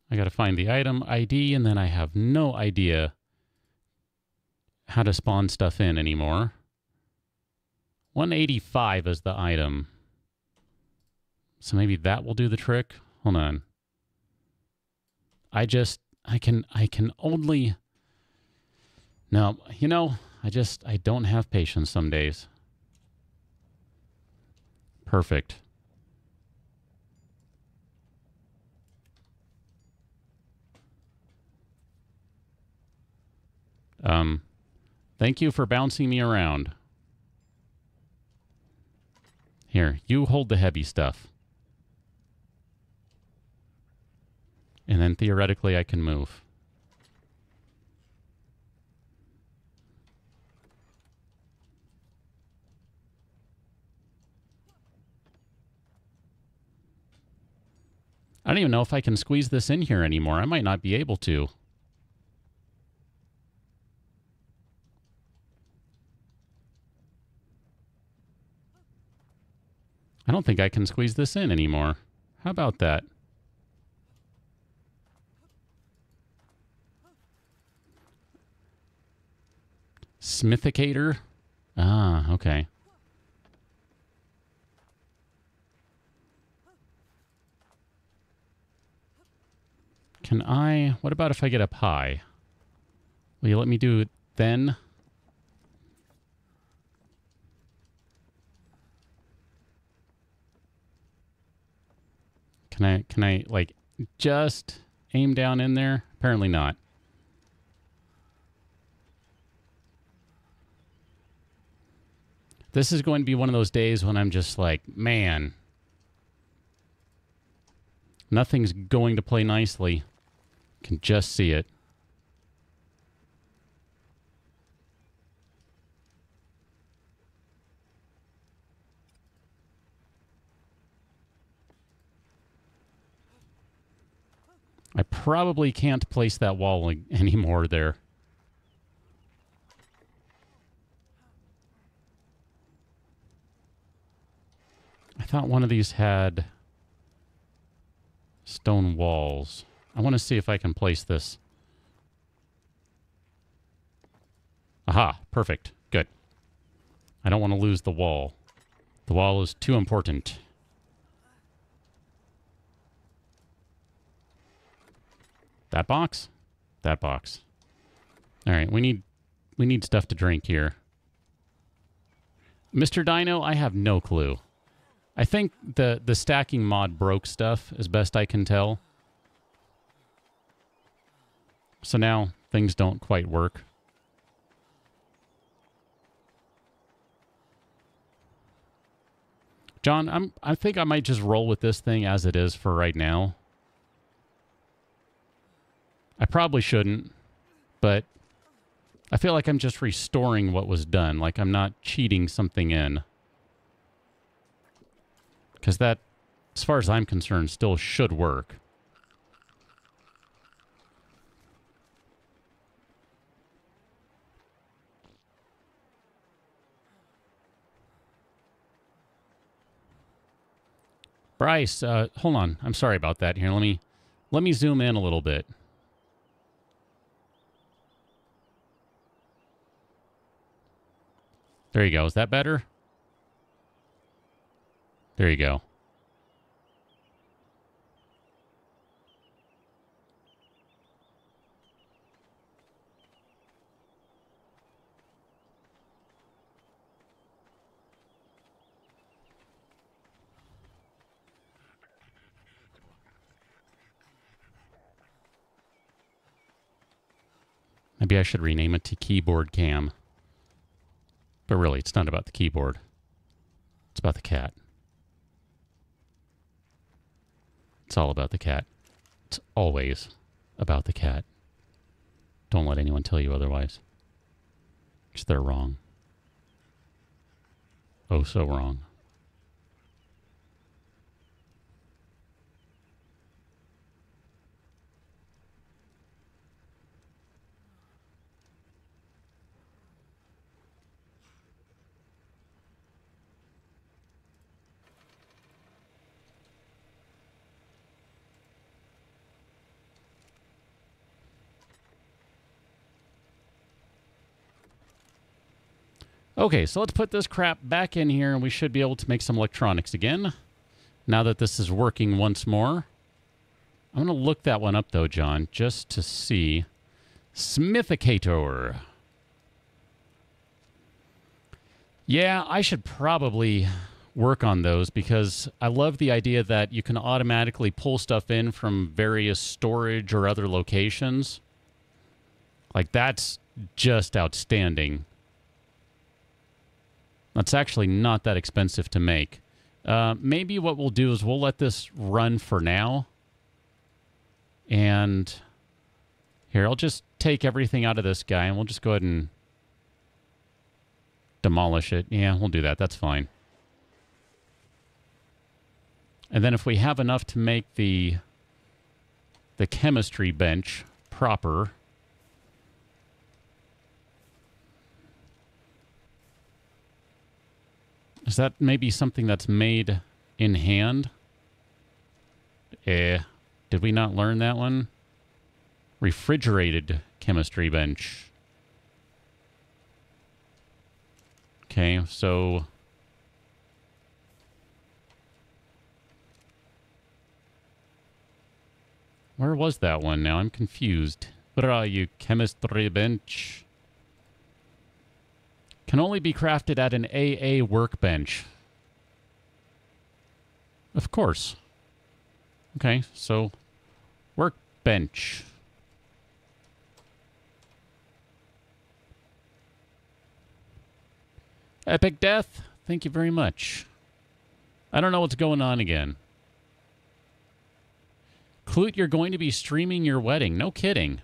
I gotta find the item ID, and then I have no idea how to spawn stuff in anymore. 185 is the item. So maybe that will do the trick. Hold on. I can only... No, you know, I don't have patience some days. Perfect. Thank you for bouncing me around. Here, you hold the heavy stuff. And then theoretically I can move. I don't even know if I can squeeze this in here anymore. I might not be able to. I don't think I can squeeze this in anymore. How about that? Smithicator? Ah, okay. Can I... What about if I get up high? Will you let me do it then? Can I, like, just aim down in there? Apparently not. This is going to be one of those days when I'm just like, man, nothing's going to play nicely. Can just see it. I probably can't place that wall anymore there. I thought one of these had stone walls. I want to see if I can place this. Aha, perfect. Good. I don't want to lose the wall. The wall is too important. That box? That box. All right, we need stuff to drink here. Mr. Dino, I have no clue. I think the stacking mod broke stuff, as best I can tell. So now things don't quite work. John, I think I might just roll with this thing as it is for right now. I probably shouldn't, but I feel like I'm just restoring what was done. Like I'm not cheating something in. Because that, as far as I'm concerned, still should work. Bryce, hold on. I'm sorry about that. Here, let me zoom in a little bit. There you go. Is that better? There you go. Maybe I should rename it to Keyboard Cam. But really, it's not about the keyboard. It's about the cat. It's all about the cat. It's always about the cat. Don't let anyone tell you otherwise. Because they're wrong. Oh, so wrong. Okay, so let's put this crap back in here and we should be able to make some electronics again. Now that this is working once more. I'm going to look that one up though, John, just to see. Smithicator. Yeah, I should probably work on those because I love the idea that you can automatically pull stuff in from various storage or other locations. Like, that's just outstanding. That's actually not that expensive to make. Maybe what we'll do is we'll let this run for now. And here, I'll just take everything out of this guy and we'll just go ahead and demolish it. Yeah, we'll do that. That's fine. And then if we have enough to make the chemistry bench proper, is that maybe something that's made in hand? Did we not learn that one? Refrigerated chemistry bench. Okay, so where was that one now? I'm confused. Where are you? Chemistry bench. Can only be crafted at an AA workbench. Of course. Okay, so workbench. Epic Death, thank you very much. I don't know what's going on again. Clute, you're going to be streaming your wedding. No kidding.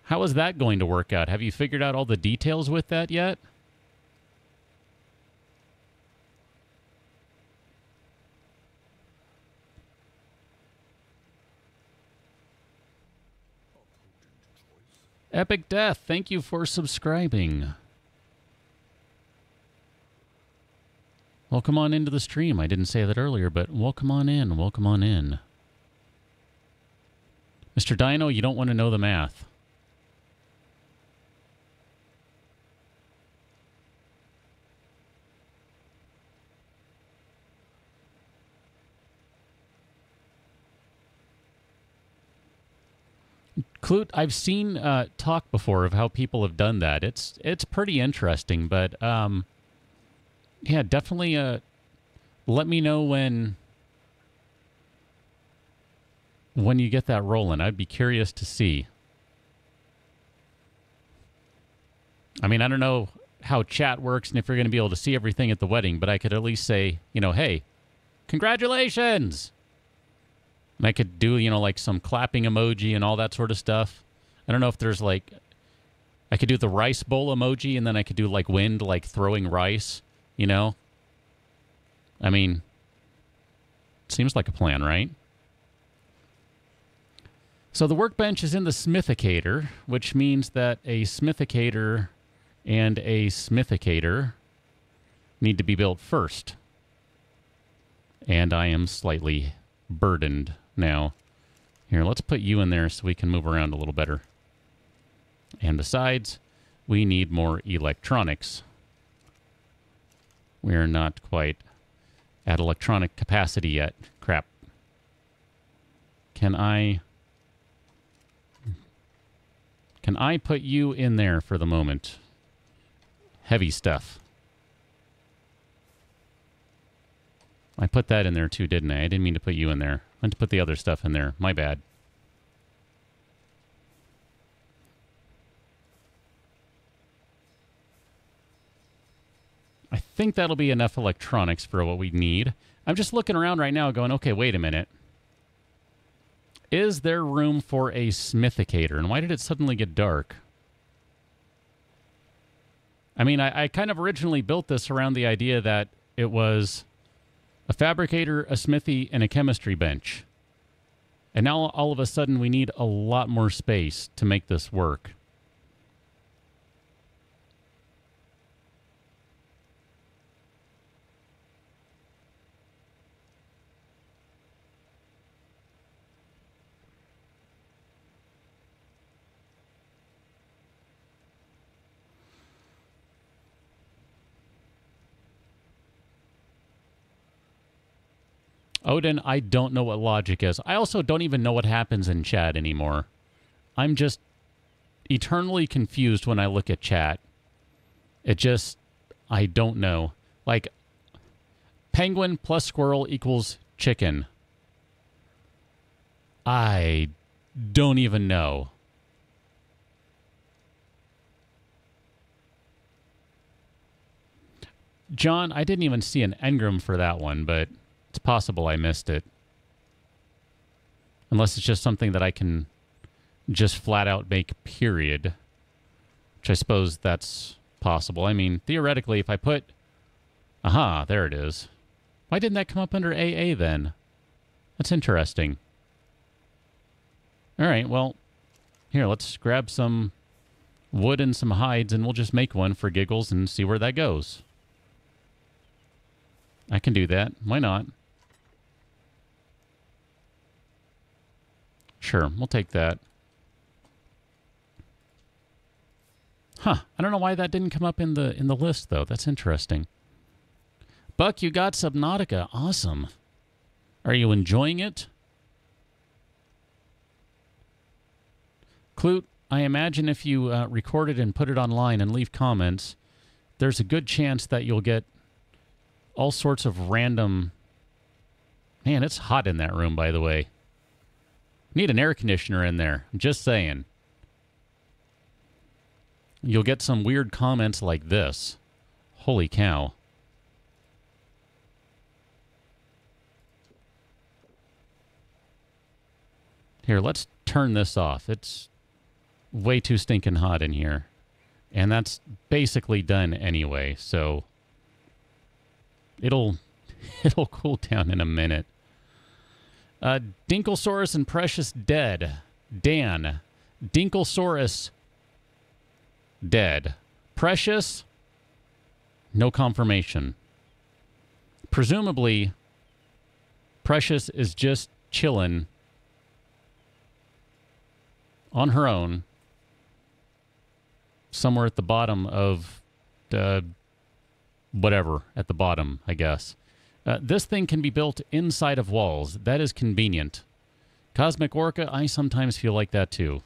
How is that going to work out? Have you figured out all the details with that yet? Epic Death, thank you for subscribing. Welcome on into the stream. I didn't say that earlier, but welcome on in. Welcome on in. Mr. Dino, you don't want to know the math. Clute, I've seen talk before of how people have done that. It's pretty interesting, but yeah, definitely let me know when you get that rolling. I'd be curious to see. I mean, I don't know how chat works and if you're going to be able to see everything at the wedding, but I could at least say, you know, hey, congratulations! And I could do, you know, like some clapping emoji and all that sort of stuff. I don't know if there's like, I could do the rice bowl emoji and then I could do like wind, like throwing rice, you know? I mean, seems like a plan, right? So the workbench is in the smithicator, which means that a smithicator and a smithicator need to be built first. And I am slightly burdened now. Here, let's put you in there so we can move around a little better. And besides, we need more electronics. We're not quite at electronic capacity yet. Crap. Can I put you in there for the moment? Heavy stuff. I put that in there too, didn't I? I didn't mean to put you in there. I meant to put the other stuff in there. My bad. I think that'll be enough electronics for what we need. I'm just looking around right now going, okay, wait a minute. Is there room for a smithicator? And why did it suddenly get dark? I mean, I kind of originally built this around the idea that it was a fabricator, a smithy, and a chemistry bench. And now all of a sudden we need a lot more space to make this work. Odin, I don't know what logic is. I also don't even know what happens in chat anymore. I'm just eternally confused when I look at chat. It just, I don't know. Like, penguin plus squirrel equals chicken. I don't even know. John, I didn't even see an engram for that one, but it's possible I missed it. Unless it's just something that I can just flat out make, period. Which I suppose that's possible. I mean, theoretically, if I put... Aha, there it is. Why didn't that come up under AA then? That's interesting. All right, well, here, let's grab some wood and some hides, and we'll just make one for giggles and see where that goes. I can do that. Why not? Sure, we'll take that. Huh, I don't know why that didn't come up in the list, though. That's interesting. Buck, you got Subnautica. Awesome. Are you enjoying it? Clute, I imagine if you record it and put it online and leave comments, there's a good chance that you'll get all sorts of random... Man, it's hot in that room, by the way. Need an air conditioner in there. I'm just saying. You'll get some weird comments like this. Holy cow. Here, let's turn this off. It's way too stinking hot in here. And that's basically done anyway, so it'll cool down in a minute. Dinkelsaurus and Precious dead. Dan. Dinkelsaurus dead. Precious, no confirmation. Presumably, Precious is just chilling on her own somewhere at the bottom of whatever, at the bottom, I guess. This thing can be built inside of walls. That is convenient. Cosmic Orca, I sometimes feel like that too.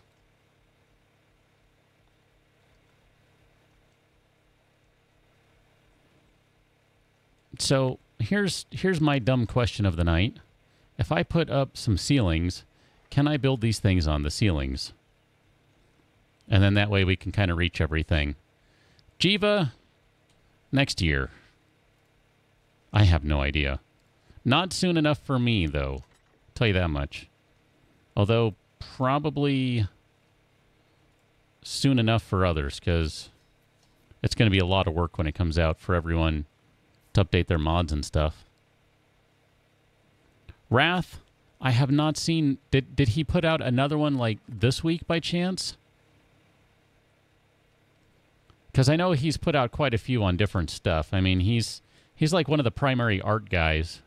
So here's my dumb question of the night. If I put up some ceilings, can I build these things on the ceilings? And then that way we can kind of reach everything. Jiva, next year. I have no idea. Not soon enough for me, though. Tell you that much. Although, probably soon enough for others, because it's going to be a lot of work when it comes out for everyone to update their mods and stuff. Wrath, I have not seen... Did he put out another one like this week by chance? Because I know he's put out quite a few on different stuff. I mean, he's like one of the primary art guys.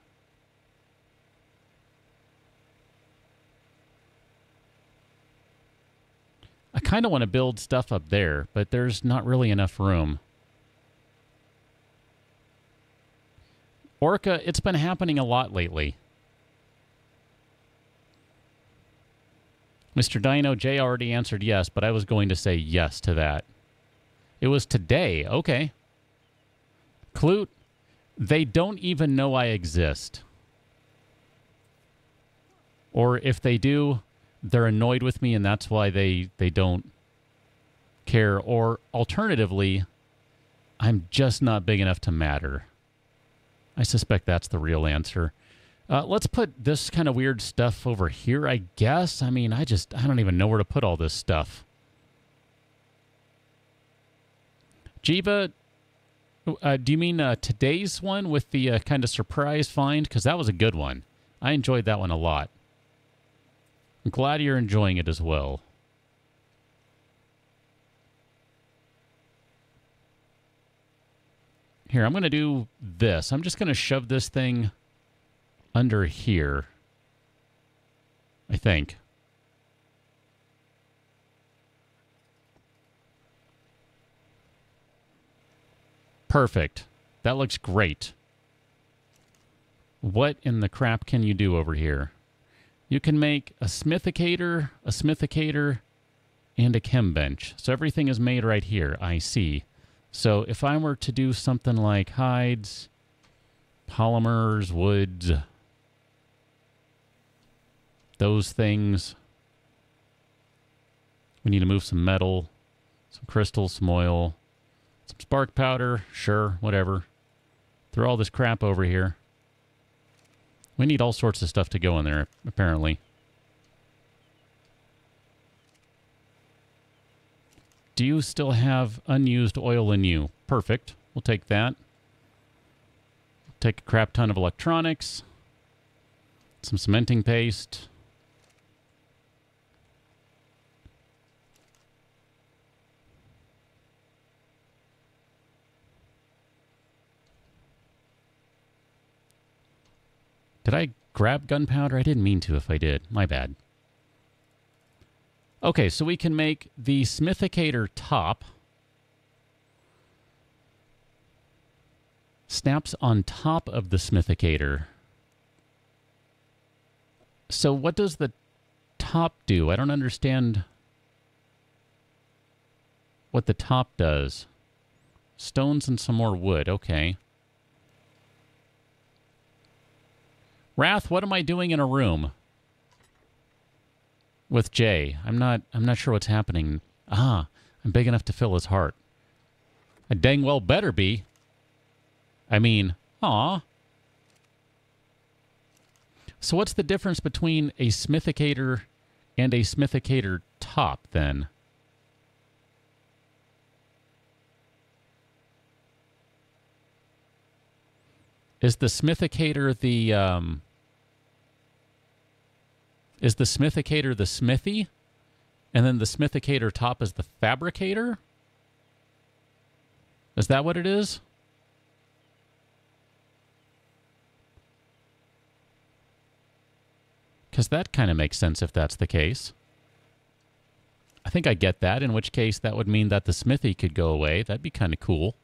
I kind of want to build stuff up there, but there's not really enough room. Orca, it's been happening a lot lately. Mr. Dino, Jay already answered yes, but I was going to say yes to that. It was today. Okay. Clute, they don't even know I exist. Or if they do, they're annoyed with me and that's why they don't care. Or alternatively, I'm just not big enough to matter. I suspect that's the real answer. Let's put this kind of weird stuff over here, I guess. I mean, I don't even know where to put all this stuff. Jiva, do you mean today's one with the kind of surprise find? Because that was a good one. I enjoyed that one a lot. I'm glad you're enjoying it as well. Here, I'm going to do this. I'm just going to shove this thing under here, I think. Perfect. That looks great. What in the crap can you do over here? You can make a smithicator, and a chem bench. So everything is made right here, I see. So if I were to do something like hides, polymers, woods, those things, we need to move some metal, some crystals, some oil, some spark powder, sure, whatever. Throw all this crap over here. We need all sorts of stuff to go in there, apparently. Do you still have unused oil in you? Perfect. We'll take that. Take a crap ton of electronics. Some cementing paste. Did I grab gunpowder? I didn't mean to if I did. My bad. Okay, so we can make the smithicator top. Snaps on top of the smithicator. So what does the top do? I don't understand what the top does. Stones and some more wood. Okay. Wrath, what am I doing in a room with Jay? I'm not sure what's happening. Ah, I'm big enough to fill his heart. I dang well better be. I mean, aw. So what's the difference between a smithicator and a smithicator top, then? Is the smithicator the, is the smithicator the smithy? And then the smithicator top is the fabricator? Is that what it is? Because that kind of makes sense if that's the case. I think I get that, in which case that would mean that the smithy could go away. That'd be kind of cool.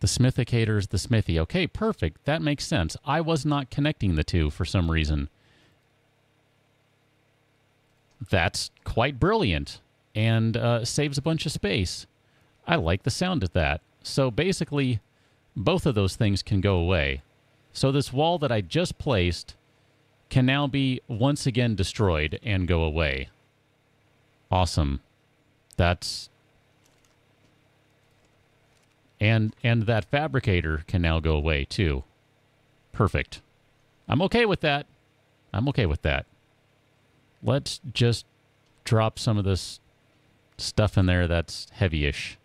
The smithicator is the smithy. Okay, perfect. That makes sense. I was not connecting the two for some reason. That's quite brilliant and saves a bunch of space. I like the sound of that. So basically, both of those things can go away. So this wall that I just placed can now be once again destroyed and go away. Awesome. That's... And that fabricator can now go away, too. Perfect. I'm okay with that. I'm okay with that. Let's just drop some of this stuff in there that's heavy-ish.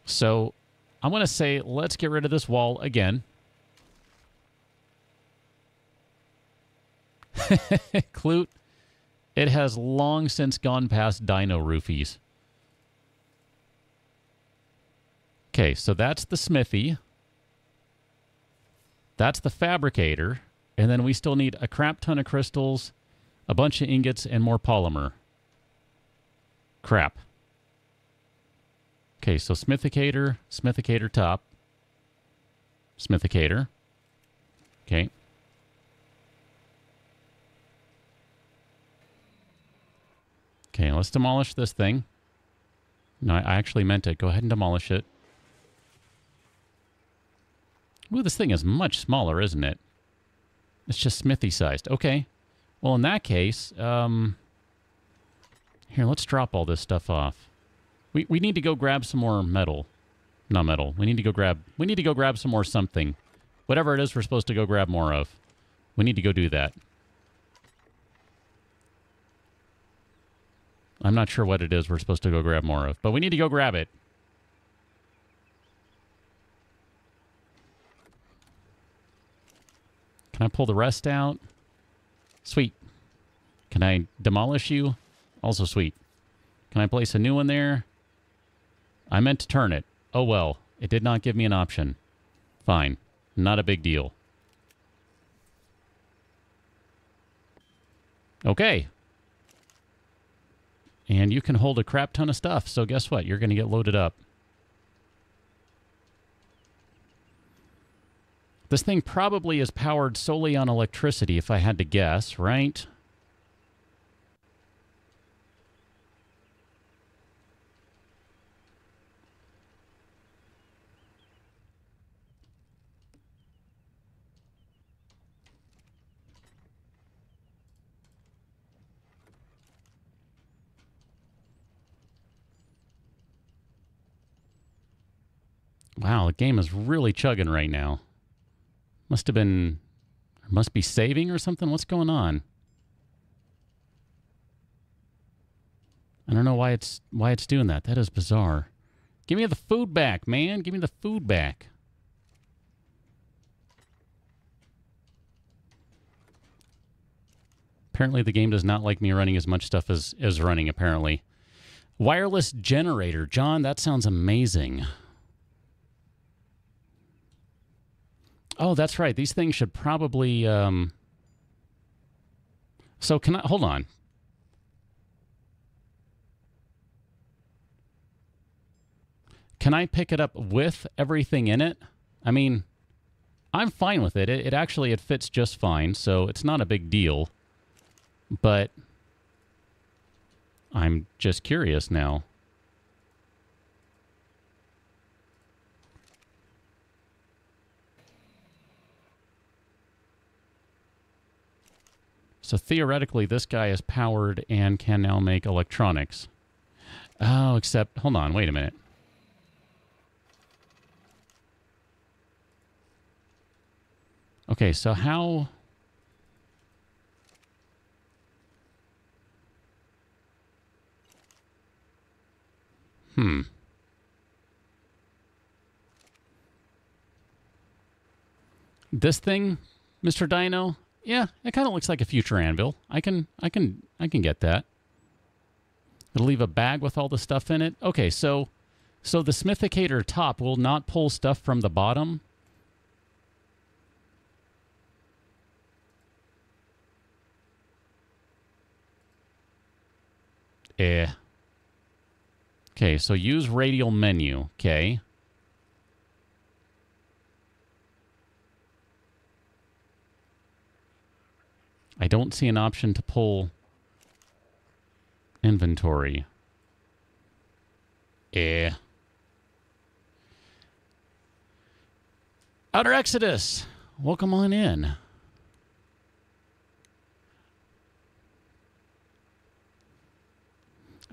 So, I'm going to say, let's get rid of this wall again. Clute, it has long since gone past dino roofies. Okay, so that's the smithy. That's the fabricator. And then we still need a crap ton of crystals, a bunch of ingots, and more polymer. Crap. Okay, so smithicator, smithicator top, smithicator. Okay. Okay, let's demolish this thing. No, I actually meant it. Go ahead and demolish it. Ooh, this thing is much smaller, isn't it? It's just smithy-sized. Okay. Well, in that case, here, let's drop all this stuff off. We need to go grab some more metal. Not metal. We need to go grab some more something. Whatever it is we're supposed to go grab more of. We need to go do that. I'm not sure what it is we're supposed to go grab more of, but we need to go grab it. Can I pull the rest out? Sweet. Can I demolish you? Also sweet. Can I place a new one there? I meant to turn it. Oh well, it did not give me an option. Fine. Not a big deal. Okay. And you can hold a crap ton of stuff, so guess what? You're going to get loaded up. This thing probably is powered solely on electricity, if I had to guess, right? Wow, the game is really chugging right now. Must have been... Must be saving or something? What's going on? I don't know why it's doing that. That is bizarre. Give me the food back, man. Give me the food back. Apparently the game does not like me running as much stuff as running, apparently. Wireless generator. John, that sounds amazing. Oh, that's right. These things should probably... So can I... Hold on. Can I pick it up with everything in it? I mean, I'm fine with it. It actually, it fits just fine, so it's not a big deal. But I'm just curious now. So theoretically, this guy is powered and can now make electronics. Oh, except... Hold on, wait a minute. Okay, so how... This thing, Mr. Dino... Yeah, it kind of looks like a future anvil. I can get that. It'll leave a bag with all the stuff in it. Okay, so the smithicator top will not pull stuff from the bottom. Okay, so use radial menu. Okay. I don't see an option to pull inventory. Outer Exodus, welcome on in.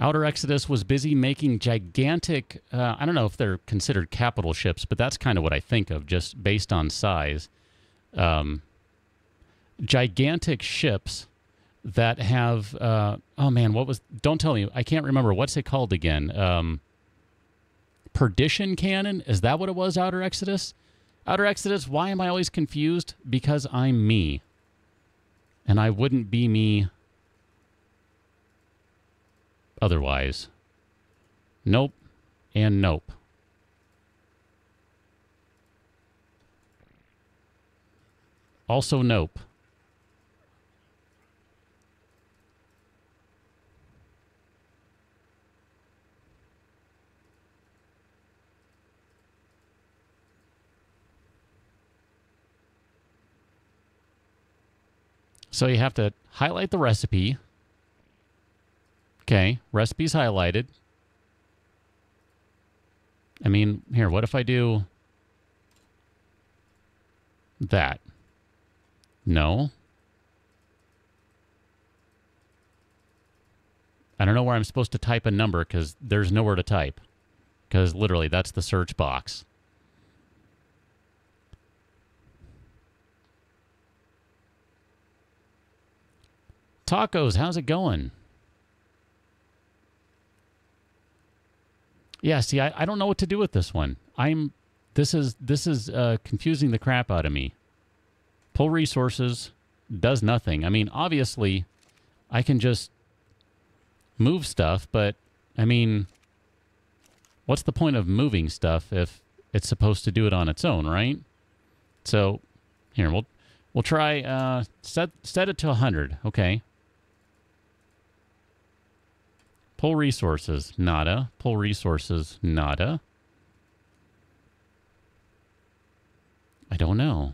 Outer Exodus was busy making gigantic, I don't know if they're considered capital ships, but that's kind of what I think of, just based on size. Gigantic ships that have, oh man, don't tell me, I can't remember, what's it called again? Perdition cannon? Is that what it was, Outer Exodus? Outer Exodus, why am I always confused? Because I'm me. And I wouldn't be me otherwise. Nope. And nope. Also nope. So you have to highlight the recipe. Okay, recipe's highlighted. I mean, here, what if I do that? No. I don't know where I'm supposed to type a number because there's nowhere to type. Because literally, that's the search box. Tacos, how's it going? Yeah, see, I don't know what to do with this one. This is confusing the crap out of me. Pull resources does nothing. I mean, obviously, I can just move stuff, but I mean, what's the point of moving stuff if it's supposed to do it on its own, right? So, here we'll try set it to 100. Okay. Pull resources, nada. Pull resources, nada. I don't know.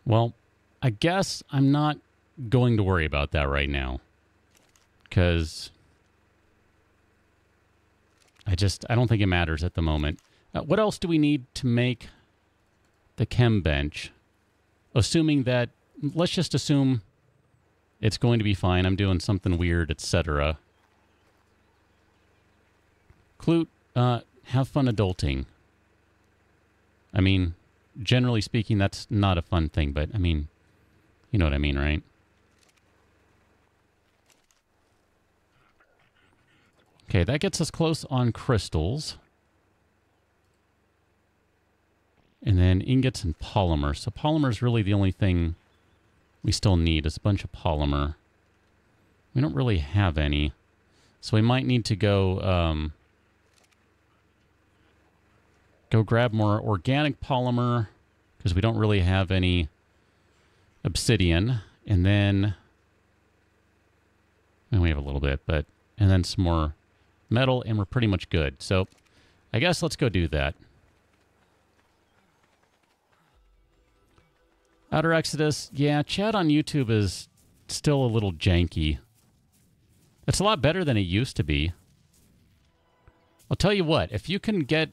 Well, I guess I'm not going to worry about that right now. Because I don't think it matters at the moment. What else do we need to make the chem bench? Assuming that, let's just assume it's going to be fine. I'm doing something weird, etc. Clute, have fun adulting. I mean, generally speaking, that's not a fun thing, but I mean, you know what I mean, right? Okay, that gets us close on crystals. And then ingots and polymer. So polymer is really the only thing we still need is a bunch of polymer. We don't really have any. So we might need to go grab more organic polymer because we don't really have any obsidian. And then we have a little bit, and then some more metal, and we're pretty much good. So I guess let's go do that. Outer Exodus, yeah, chat on YouTube is still a little janky. It's a lot better than it used to be. I'll tell you what, if you can get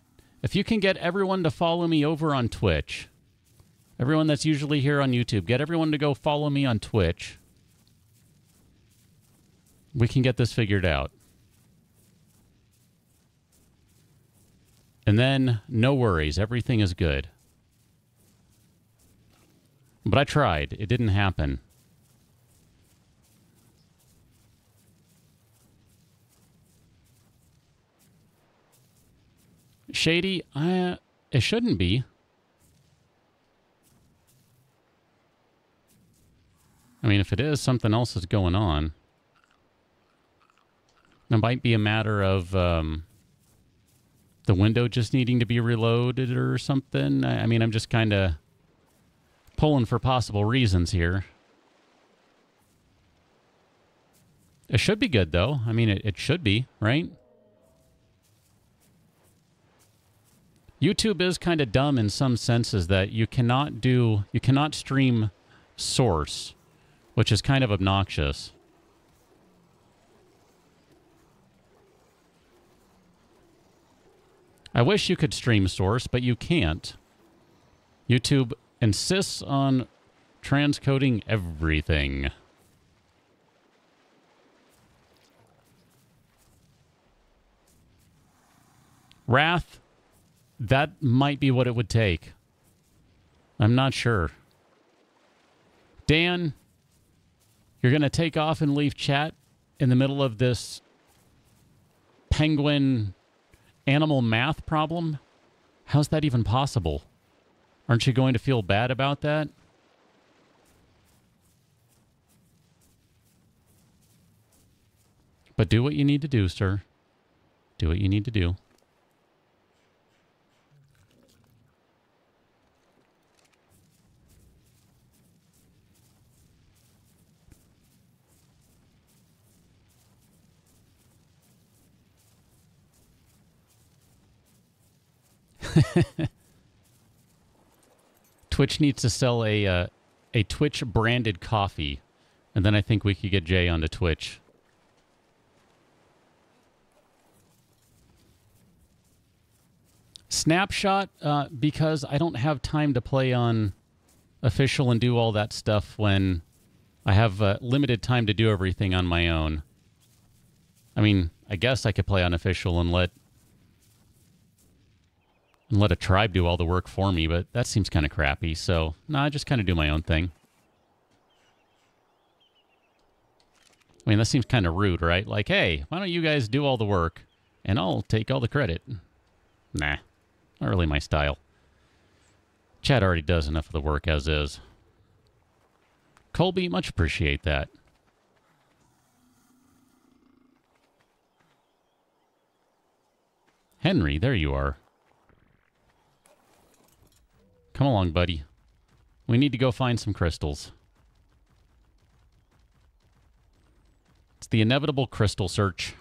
everyone to follow me over on Twitch, everyone that's usually here on YouTube, get everyone to go follow me on Twitch, we can get this figured out. And then, no worries, everything is good. But I tried. It didn't happen. Shady? It shouldn't be. I mean, if it is, something else is going on. It might be a matter of the window just needing to be reloaded or something. I mean, I'm just kind of pulling for possible reasons here. It should be good, though. I mean, it should be, right? YouTube is kind of dumb in some senses that you cannot stream source, which is kind of obnoxious. I wish you could stream source, but you can't. YouTube insists on transcoding everything. Wrath, that might be what it would take. I'm not sure. Dan, you're going to take off and leave chat in the middle of this penguin animal math problem? How's that even possible? Aren't you going to feel bad about that? But do what you need to do, sir. Do what you need to do. Twitch needs to sell a Twitch branded coffee, and then I think we could get Jay onto Twitch. Snapshot, because I don't have time to play on official and do all that stuff when I have limited time to do everything on my own. I mean, I guess I could play on official and let a tribe do all the work for me, but that seems kind of crappy. So, no, I just kind of do my own thing. I mean, that seems kind of rude, right? Like, hey, why don't you guys do all the work, and I'll take all the credit. Nah, not really my style. Chad already does enough of the work as is. Colby, much appreciate that. Henry, there you are. Come along, buddy. We need to go find some crystals. It's the inevitable crystal search.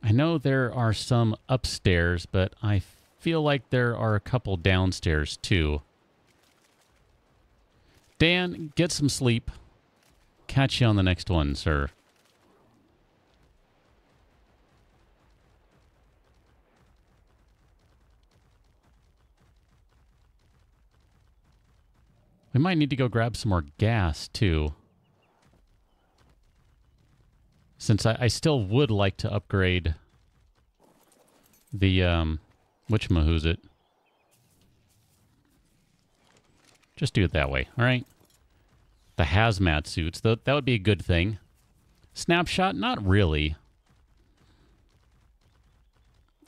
I know there are some upstairs, but I feel like there are a couple downstairs, too. Dan, get some sleep. Catch you on the next one, sir. We might need to go grab some more gas, too. Since I still would like to upgrade the, whatchamahoosit. Just do it that way, all right? The hazmat suits, that would be a good thing. Snapshot, not really.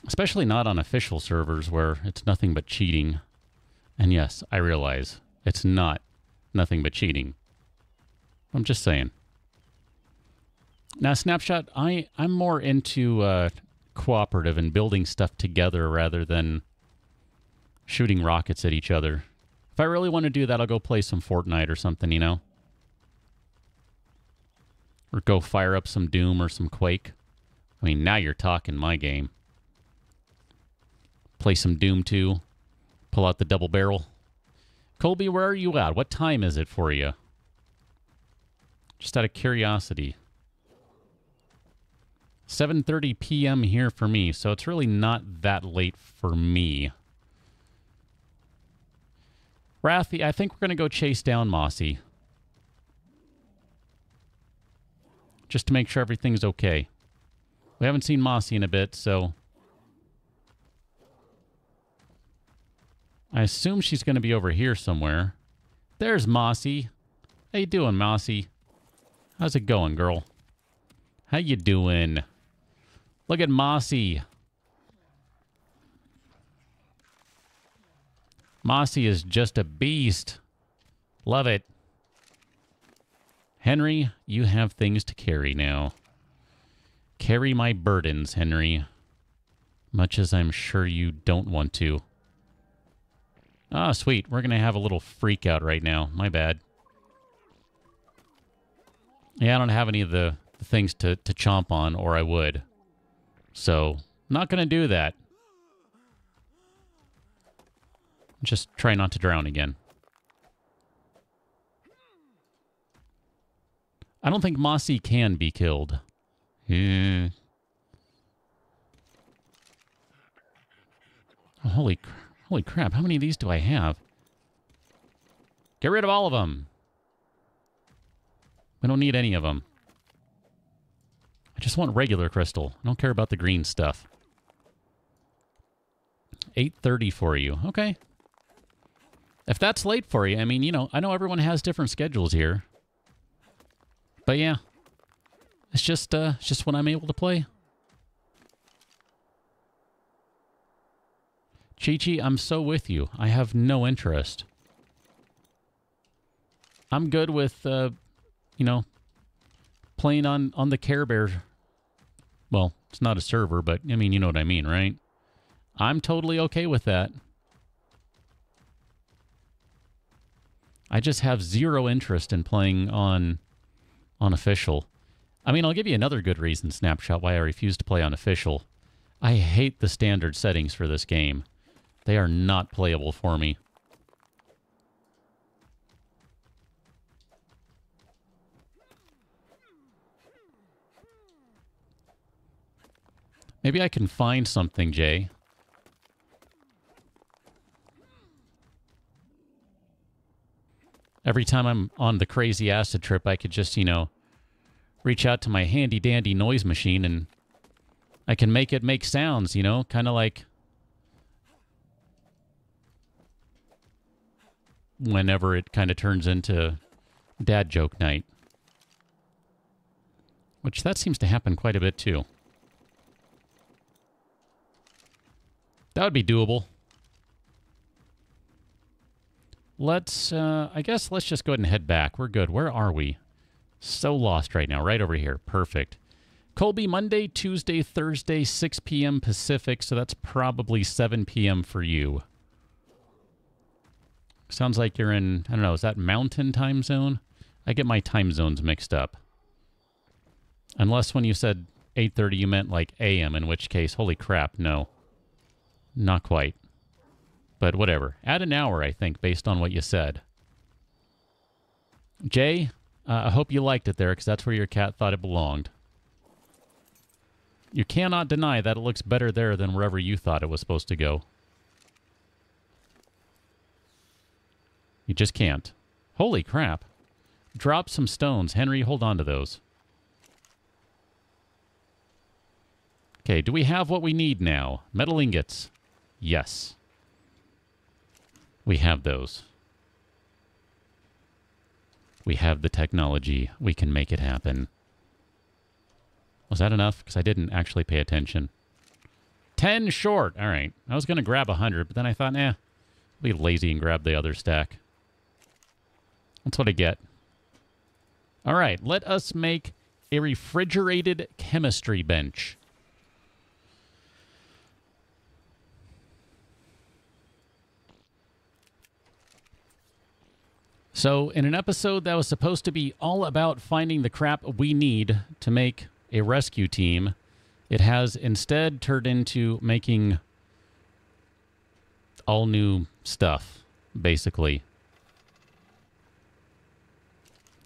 Especially not on official servers where it's nothing but cheating. And yes, I realize it's not nothing but cheating. I'm just saying. Now, Snapshot, I'm more into cooperative and building stuff together rather than shooting rockets at each other. If I really want to do that, I'll go play some Fortnite or something, you know? Or go fire up some Doom or some Quake. I mean, now you're talking my game. Play some Doom 2. Pull out the double barrel. Colby, where are you at? What time is it for you? Just out of curiosity. 7:30 p.m. here for me, so it's really not that late for me. Rathy, I think we're going to go chase down Mossy. Just to make sure everything's okay. We haven't seen Mossy in a bit, so I assume she's going to be over here somewhere. There's Mossy. How you doing, Mossy? How's it going, girl? How you doing? Look at Mossy. Mossy is just a beast. Love it. Henry, you have things to carry now. Carry my burdens, Henry. Much as I'm sure you don't want to. Ah, sweet. We're going to have a little freak out right now. My bad. Yeah, I don't have any of the things to chomp on, or I would. So, Not going to do that. Just try not to drown again. I don't think Mossy can be killed. Yeah. Oh, holy crap. How many of these do I have? Get rid of all of them. We don't need any of them. I just want regular crystal. I don't care about the green stuff. 8:30 for you. Okay. If that's late for you, I mean, you know, I know everyone has different schedules here. But yeah. It's just when I'm able to play. Chi-Chi, I'm so with you. I have no interest. I'm good with, you know, playing on the Care Bear. Well, it's not a server, but, I mean, you know what I mean, right? I'm totally okay with that. I just have zero interest in playing on official. I mean, I'll give you another good reason, Snapshot, why I refuse to play on official. I hate the standard settings for this game. They are not playable for me. Maybe I can find something, Jay. Every time I'm on the crazy acid trip, I could just, you know, reach out to my handy-dandy noise machine and I can make it make sounds, you know, kind of like whenever it kind of turns into dad joke night. Which that seems to happen quite a bit, too. That would be doable. Let's, I guess let's just go ahead and head back. We're good. Where are we? So lost right now. Right over here. Perfect. Colby, Monday, Tuesday, Thursday, 6 p.m. Pacific, so that's probably 7 p.m. for you. Sounds like you're in, I don't know, is that Mountain time zone? I get my time zones mixed up. Unless when you said 8:30 you meant like a.m., in which case, holy crap, no. Not quite. But whatever. Add an hour, I think, based on what you said. Jay, I hope you liked it there, because that's where your cat thought it belonged. You cannot deny that it looks better there than wherever you thought it was supposed to go. You just can't. Holy crap. Drop some stones. Henry, hold on to those. Okay, do we have what we need now? Metal ingots. Yes. We have those. We have the technology. We can make it happen. Was that enough? Because I didn't actually pay attention. 10 short. All right. I was going to grab 100, but then I thought, I'll be lazy and grab the other stack. That's what I get. All right. Let us make a refrigerated chemistry bench. So, in an episode that was supposed to be all about finding the crap we need to make a rescue team, it has instead turned into making all new stuff, basically.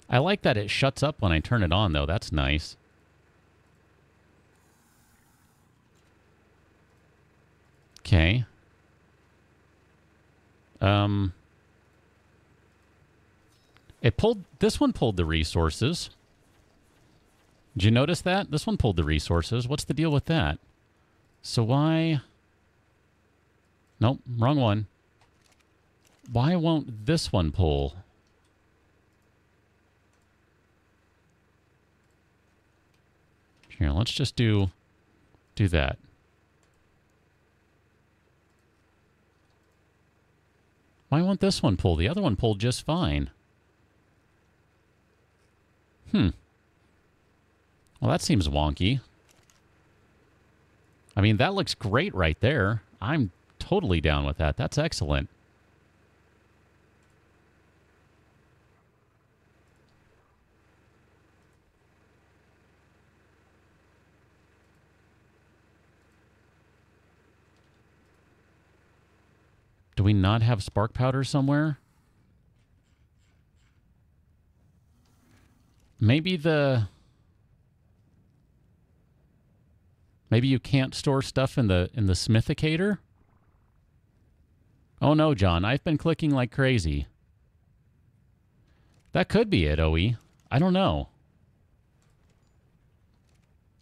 I like that it shuts up when I turn it on, though. That's nice. Okay. This one pulled the resources. Did you notice that? This one pulled the resources. What's the deal with that? So why... Nope, wrong one. Why won't this one pull? Here, let's just do that. Why won't this one pull? The other one pulled just fine. Well, that seems wonky. I mean, that looks great right there. I'm totally down with that. That's excellent. Do we not have spark powder somewhere? Maybe you can't store stuff in the smithicator? Oh no, John, I've been clicking like crazy. That could be it, OE. I don't know.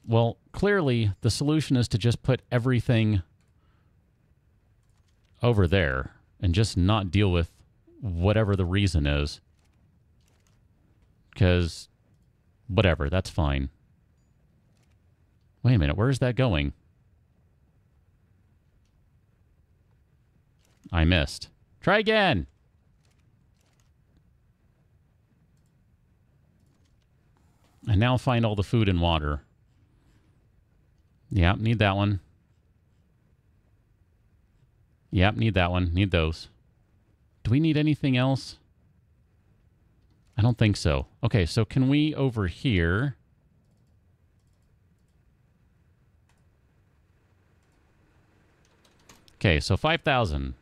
Well, clearly the solution is to just put everything over there and just not deal with whatever the reason is. Because, whatever, that's fine. Wait a minute, where is that going? I missed. Try again! And now find all the food and water. Yep, need that one. Yep, need that one. Need those. Do we need anything else? I don't think so. Okay, so can we over here... Okay, so 5,000.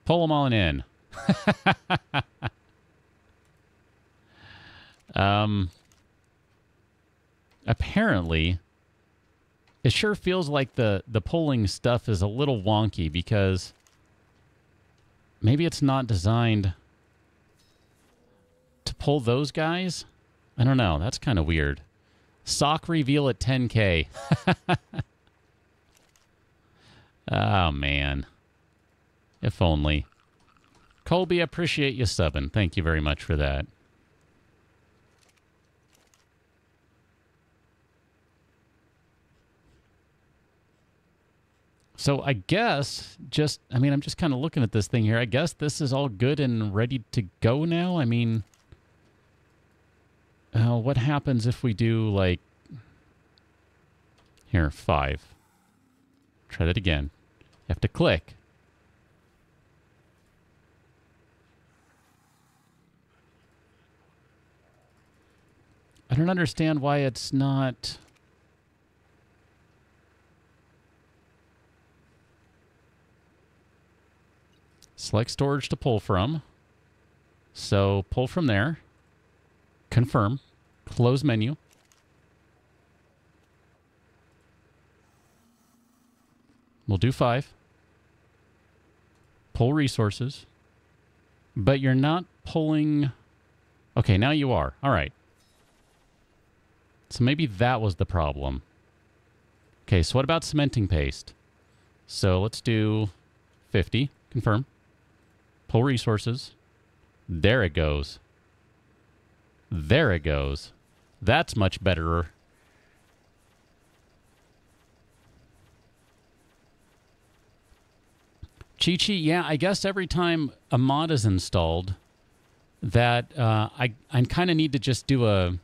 Pull them on in. Apparently, it sure feels like the pulling stuff is a little wonky because maybe it's not designed to pull those guys. I don't know. That's kind of weird. Sock reveal at 10K. Oh, man. If only. Colby, appreciate you subbing. Thank you very much for that. So I guess I'm just kind of looking at this thing here. I guess this is all good and ready to go now. I mean, what happens if we do like, here, 5. Try that again. You have to click. I don't understand why it's not... Select storage to pull from. So pull from there. Confirm. Close menu. We'll do 5. Pull resources. But you're not pulling... Okay, now you are. All right. So maybe that was the problem. Okay, so what about cementing paste? So let's do 50. Confirm. Pull resources. There it goes. There it goes. That's much better. Chi-Chi, yeah, I guess every time a mod is installed, that I kind of need to just do a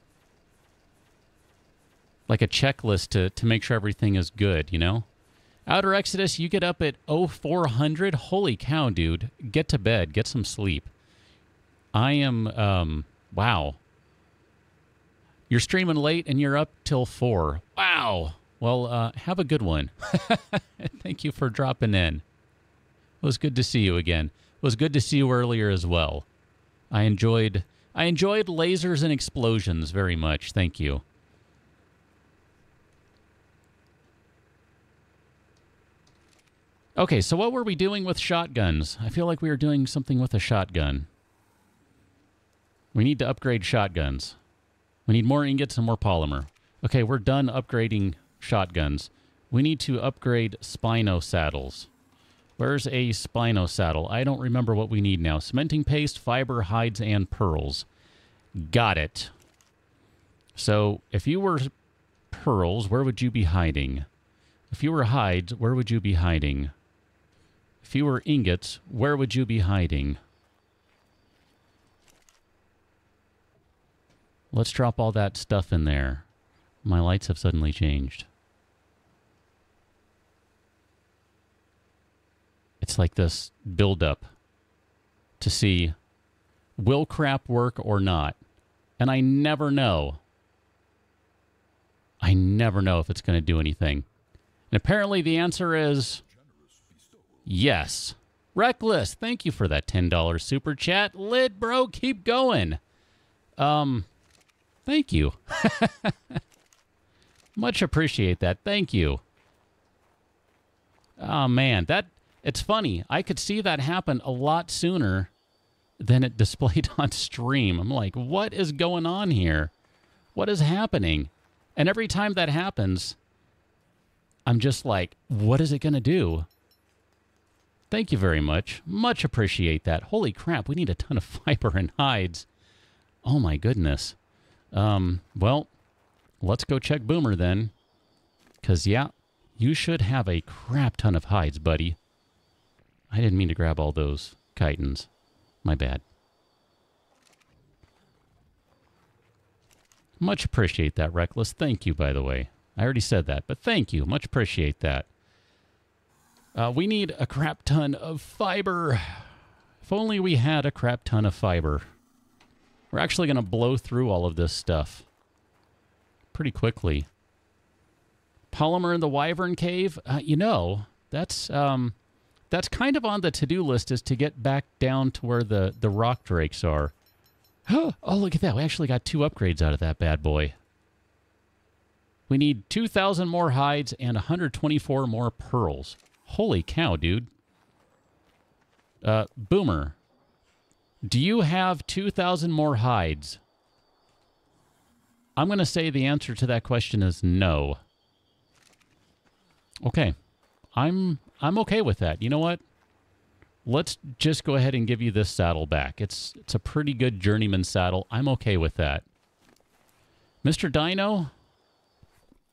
checklist to make sure everything is good, you know? Outer Exodus, you get up at 0400. Holy cow, dude. Get to bed. Get some sleep. I am, wow. You're streaming late and you're up till 4. Wow. Well, have a good one. Thank you for dropping in. It was good to see you again. It was good to see you earlier as well. I enjoyed lasers and explosions very much. Thank you. Okay, so what were we doing with shotguns? I feel like we were doing something with a shotgun. We need to upgrade shotguns. We need more ingots and more polymer. Okay, we're done upgrading shotguns. We need to upgrade Spino saddles. Where's a Spino saddle? I don't remember what we need now. Cementing paste, fiber, hides, and pearls. Got it. So, if you were pearls, where would you be hiding? If you were hides, where would you be hiding? If you were ingots, where would you be hiding? Let's drop all that stuff in there. My lights have suddenly changed. It's like this build-up to see, will crap work or not? And I never know. I never know if it's going to do anything. And apparently the answer is... Yes. Reckless, thank you for that $10 super chat. Lit, bro, keep going. Thank you. Much appreciate that. Thank you. Oh, man, it's funny. I could see that happen a lot sooner than it displayed on stream. I'm like, what is going on here? What is happening? And every time that happens, I'm just like, what is it going to do? Thank you very much. Much appreciate that. Holy crap, we need a ton of fiber and hides. Oh my goodness. Well, let's go check Boomer then. Because, yeah, you should have a crap ton of hides, buddy. I didn't mean to grab all those chitons. My bad. Much appreciate that, Reckless. Thank you, by the way. I already said that, but thank you. Much appreciate that. We need a crap ton of fiber. If only we had a crap ton of fiber. We're actually going to blow through all of this stuff pretty quickly. Polymer in the Wyvern Cave? You know, that's kind of on the to-do list, is to get back down to where the rock drakes are. Oh, look at that. We actually got 2 upgrades out of that bad boy. We need 2,000 more hides and 124 more pearls. Holy cow, dude. Boomer, do you have 2,000 more hides? I'm going to say the answer to that question is no. Okay. I'm okay with that. You know what? Let's just go ahead and give you this saddle back. It's a pretty good journeyman saddle. I'm okay with that. Mr. Dino,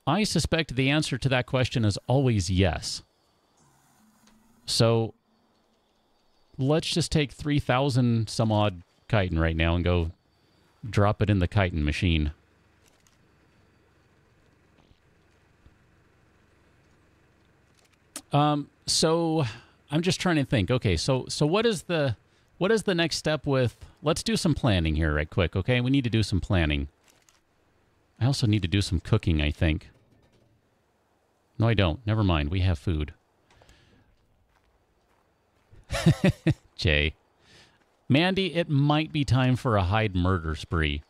I suspect the answer to that question is always yes. So let's just take 3,000 some odd chitin right now and go drop it in the chitin machine. So I'm just trying to think. Okay, so what is the next step with? Let's do some planning here right quick, okay? We need to do some planning. I also need to do some cooking, I think. No, I don't. Never mind. We have food. Jay. Mandy, it might be time for a hide murder spree.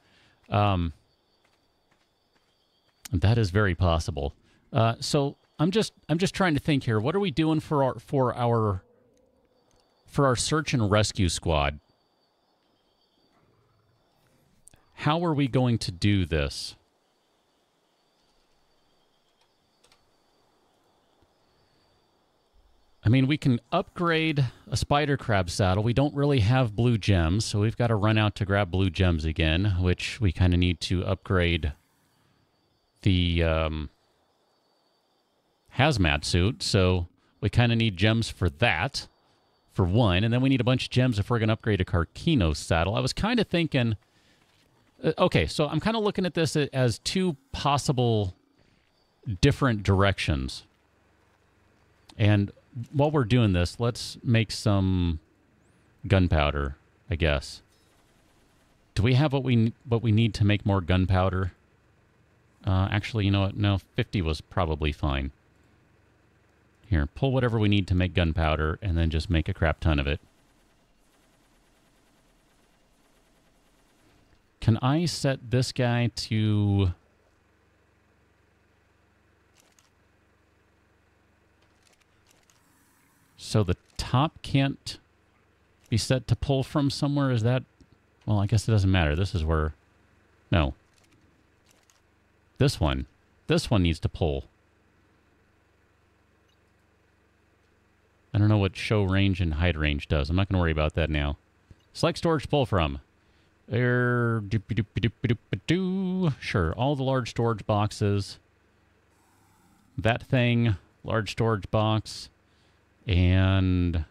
That is very possible. So I'm just trying to think here. What are we doing for our search and rescue squad? How are we going to do this? I mean, we can upgrade a spider crab saddle. We don't really have blue gems, so we've got to run out to grab blue gems again, which we kind of need to upgrade the hazmat suit. So we kind of need gems for that, for one. And then we need a bunch of gems if we're going to upgrade a Carquino saddle. I was kind of thinking... okay, so I'm kind of looking at this as 2 possible different directions. And while we're doing this, let's make some gunpowder, I guess. Do we have what we need to make more gunpowder? Actually, you know what? No, 50 was probably fine. Here, pull whatever we need to make gunpowder, and then just make a crap ton of it. Can I set this guy to... So the top can't be set to pull from somewhere? Is that... Well, I guess it doesn't matter. This is where... No. This one. This one needs to pull. I don't know what show range and hide range does. I'm not going to worry about that now. Select storage to pull from. Sure, all the large storage boxes. That thing, large storage box. And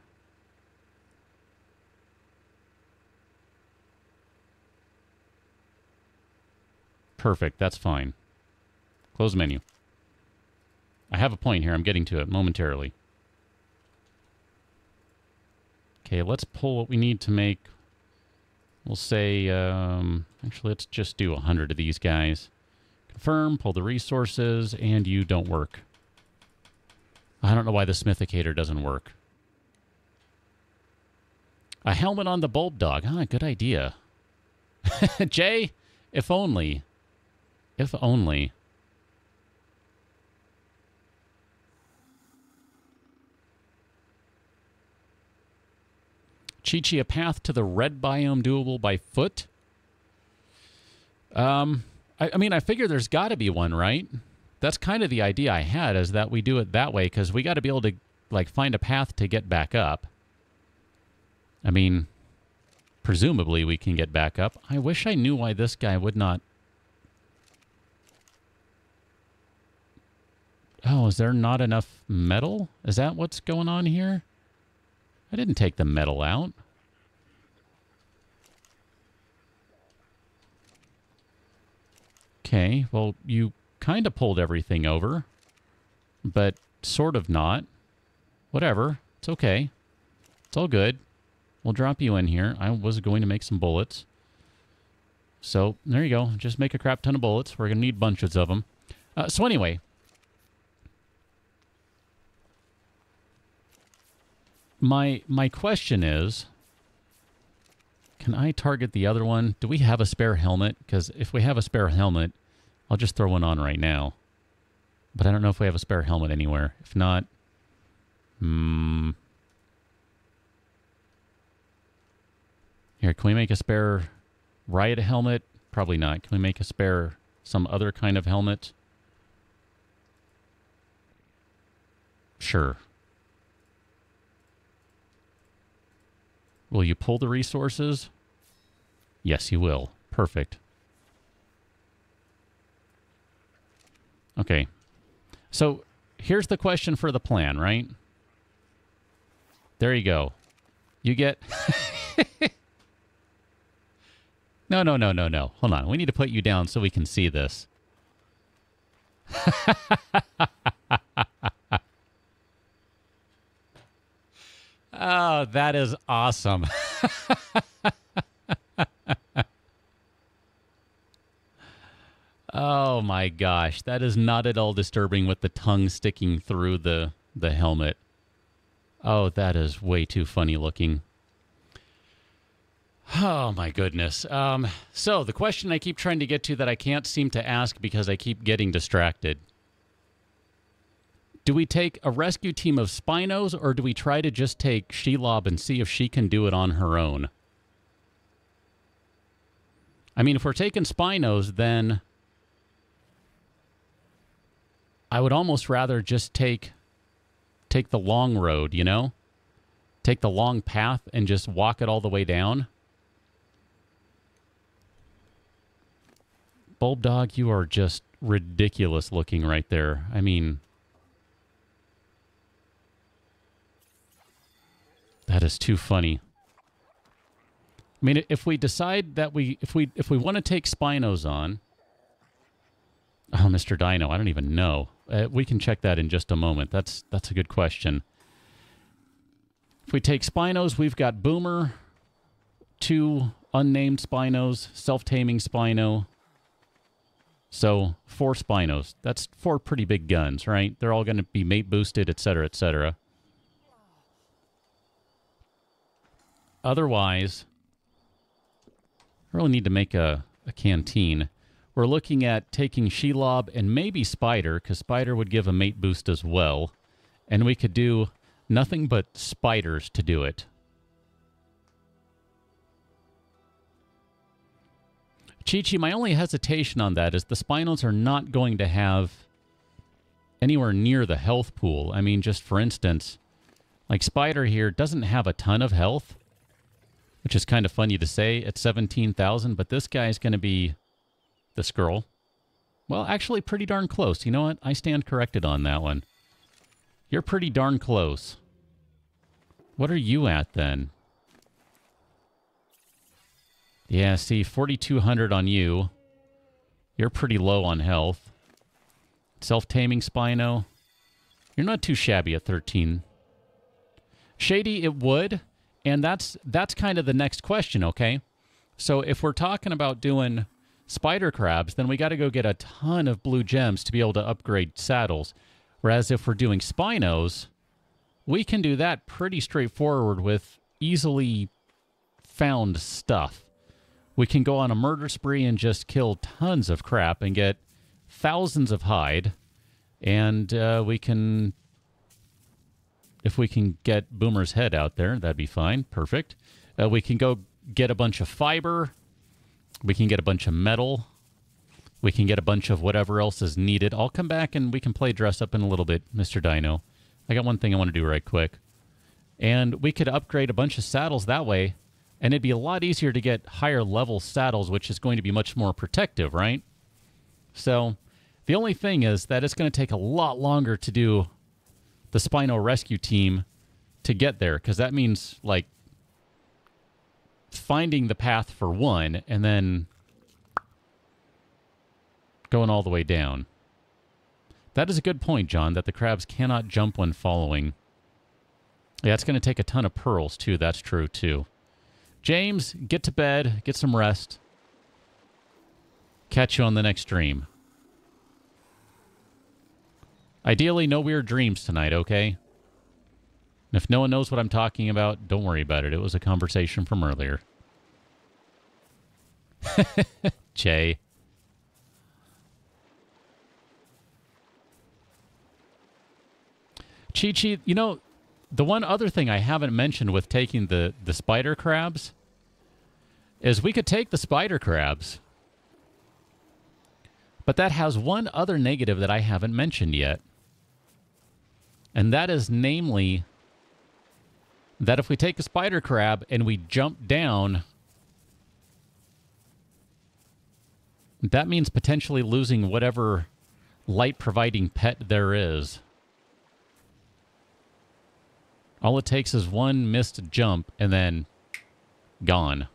perfect, that's fine. Close menu. I have a point here. I'm getting to it momentarily. Okay, let's pull what we need to make. We'll say, actually, let's just do 100 of these guys. Confirm, pull the resources, and you don't work. I don't know why the Smithicator doesn't work. A helmet on the Bulbdog. Ah, good idea. Jay, if only. If only. Chi-Chi, a path to the red biome doable by foot? I mean, I figure there's got to be one, right? That's kind of the idea I had, is that we do it that way, because we got to be able to, like, find a path to get back up. I mean, presumably we can get back up. I wish I knew why this guy would not... Oh, is there not enough metal? Is that what's going on here? I didn't take the metal out. Okay, well, you kind of pulled everything over, but sort of not. Whatever. It's okay. It's all good. We'll drop you in here. I was going to make some bullets. So, there you go. Just make a crap ton of bullets. We're going to need bunches of them. So anyway... My question is, can I target the other one? Do we have a spare helmet? Because if we have a spare helmet, I'll just throw one on right now. But I don't know if we have a spare helmet anywhere. If not, here, can we make a spare riot helmet? Probably not. Can we make a spare some other kind of helmet? Sure. Will you pull the resources? Yes, you will. Perfect. Okay. So, here's the question for the plan, right? There you go. You get... No. Hold on. We need to put you down so we can see this. Oh, that is awesome. Oh my gosh, that is not at all disturbing with the tongue sticking through the helmet. Oh, that is way too funny looking. Oh my goodness. So the question I keep trying to get to that I can't seem to ask because I keep getting distracted. Do we take a rescue team of Spinos, or do we try to just take Shelob and see if she can do it on her own? I mean, if we're taking Spinos, then I would almost rather just take the long road, you know? Take the long path and just walk it all the way down. Bulbdog, you are just ridiculous looking right there. I mean... That is too funny. I mean, if we decide that if we want to take Spinos on... Oh, Mr. Dino, I don't even know. We can check that in just a moment. That's a good question. If we take Spinos, we've got Boomer, 2 unnamed Spinos, self-taming Spino. So, 4 Spinos. That's 4 pretty big guns, right? They're all going to be mate boosted, etc., etc. Otherwise, I really need to make a canteen. We're looking at taking Shelob and maybe Spider, because Spider would give a mate boost as well. And we could do nothing but spiders to do it. Chi-Chi, my only hesitation on that is the Spinos are not going to have anywhere near the health pool. I mean, just for instance, like Spider here doesn't have a ton of health. Which is kind of funny to say at 17,000, but this guy's going to be... This girl. Well, actually pretty darn close. You know what? I stand corrected on that one. You're pretty darn close. What are you at then? Yeah, see, 4,200 on you. You're pretty low on health. Self-taming Spino. You're not too shabby at 13. Shady, it would... And that's kind of the next question, okay? So if we're talking about doing spider crabs, then we got to go get a ton of blue gems to be able to upgrade saddles. Whereas if we're doing Spinos, we can do that pretty straightforward with easily found stuff. We can go on a murder spree and just kill tons of crap and get thousands of hide. And we can, if we can get Boomer's head out there, that'd be fine. Perfect. We can go get a bunch of fiber. We can get a bunch of metal. We can get a bunch of whatever else is needed. I'll come back and we can play dress up in a little bit, Mr. Dino. I got one thing I want to do right quick. And we could upgrade a bunch of saddles that way, and it'd be a lot easier to get higher level saddles, which is going to be much more protective, right? So the only thing is that it's going to take a lot longer to do the Spino rescue team to get there, because that means, like, finding the path for one and then going all the way down. That is a good point, John, that the crabs cannot jump when following. Yeah, it's going to take a ton of pearls, too. That's true, too. James, get to bed. Get some rest. Catch you on the next stream. Ideally, no weird dreams tonight, okay? And if no one knows what I'm talking about, don't worry about it. It was a conversation from earlier. Jay. Chi-Chi, you know, the one other thing I haven't mentioned with taking the spider crabs is we could take the spider crabs, but that has one other negative that I haven't mentioned yet. And that is namely that if we take a spider crab and we jump down, that means potentially losing whatever light-providing pet there is. All it takes is one missed jump and then gone.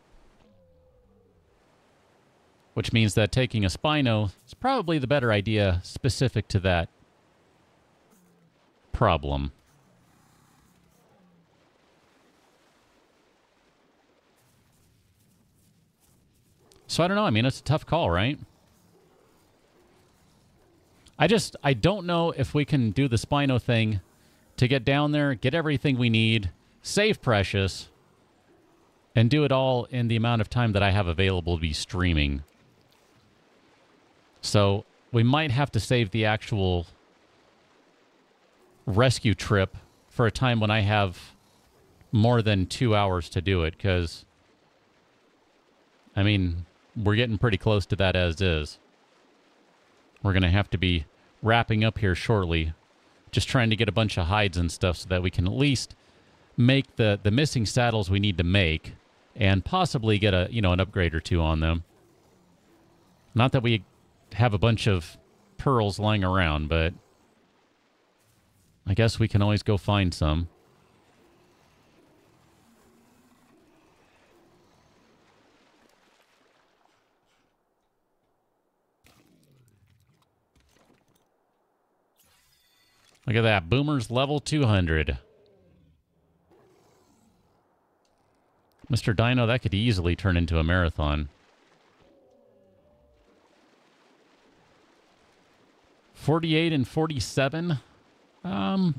Which means that taking a Spino is probably the better idea specific to that problem. So I don't know. I mean, it's a tough call, right? I don't know if we can do the Spino thing to get down there, get everything we need, save Precious, and do it all in the amount of time that I have available to be streaming. So we might have to save the actual rescue trip for a time when I have more than 2 hours to do it, because, I mean, we're getting pretty close to that as is. We're going to have to be wrapping up here shortly, just trying to get a bunch of hides and stuff so that we can at least make the missing saddles we need to make and possibly get a, you know, an upgrade or two on them. Not that we have a bunch of pearls lying around, but I guess we can always go find some. Look at that. Boomer's level 200. Mr. Dino, that could easily turn into a marathon. 48 and 47. It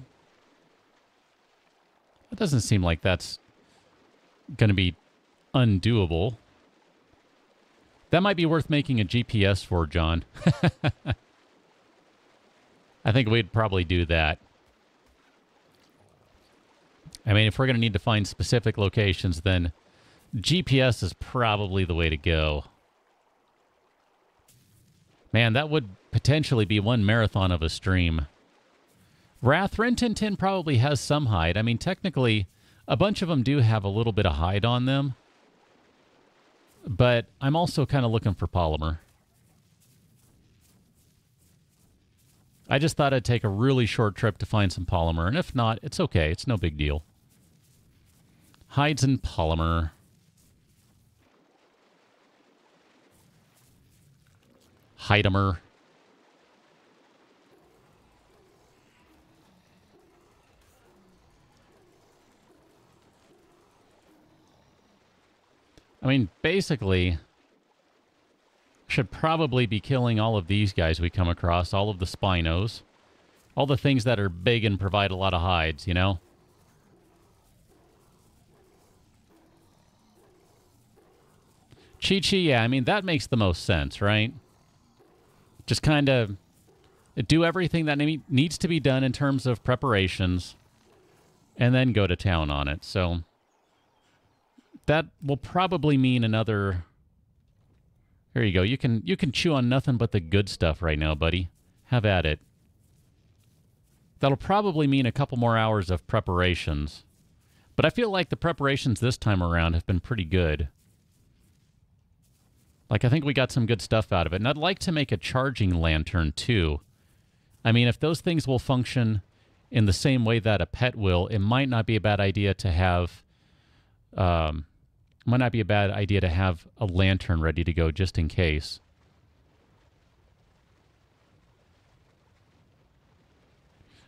doesn't seem like that's going to be undoable. That might be worth making a GPS for, John. I think we'd probably do that. I mean, if we're going to need to find specific locations, then GPS is probably the way to go. Man, that would potentially be one marathon of a stream. Wrath, Rin Tin Tin probably has some hide. I mean, technically, a bunch of them do have a little bit of hide on them. But I'm also kind of looking for polymer. I just thought I'd take a really short trip to find some polymer, and if not, it's okay. It's no big deal. Hides and polymer. Hidemer. I mean, basically, should probably be killing all of these guys we come across, all of the Spinos, all the things that are big and provide a lot of hides, you know? Chi-Chi, yeah, I mean, that makes the most sense, right? Just kind of do everything that needs to be done in terms of preparations and then go to town on it. So that will probably mean another... Here you go. You can chew on nothing but the good stuff right now, buddy. Have at it. That'll probably mean a couple more hours of preparations. But I feel like the preparations this time around have been pretty good. Like, I think we got some good stuff out of it. And I'd like to make a charging lantern, too. I mean, if those things will function in the same way that a pet will, it might not be a bad idea to have... might not be a bad idea to have a lantern ready to go just in case.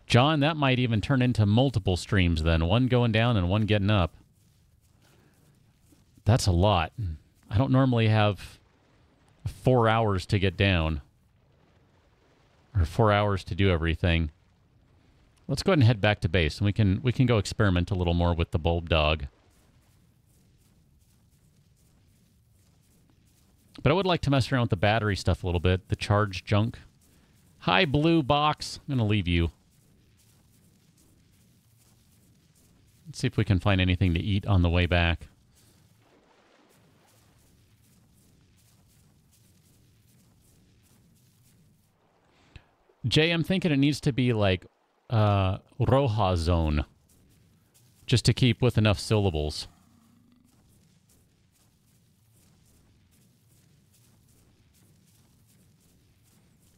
John, that might even turn into multiple streams then. One going down and one getting up. That's a lot. I don't normally have 4 hours to get down. Or 4 hours to do everything. Let's go ahead and head back to base, and we can go experiment a little more with the Bulbdog. But I would like to mess around with the battery stuff a little bit, the charge junk. Hi, Blue Box. I'm going to leave you. Let's see if we can find anything to eat on the way back. Jay, I'm thinking it needs to be like Roja Zone. Just to keep with enough syllables.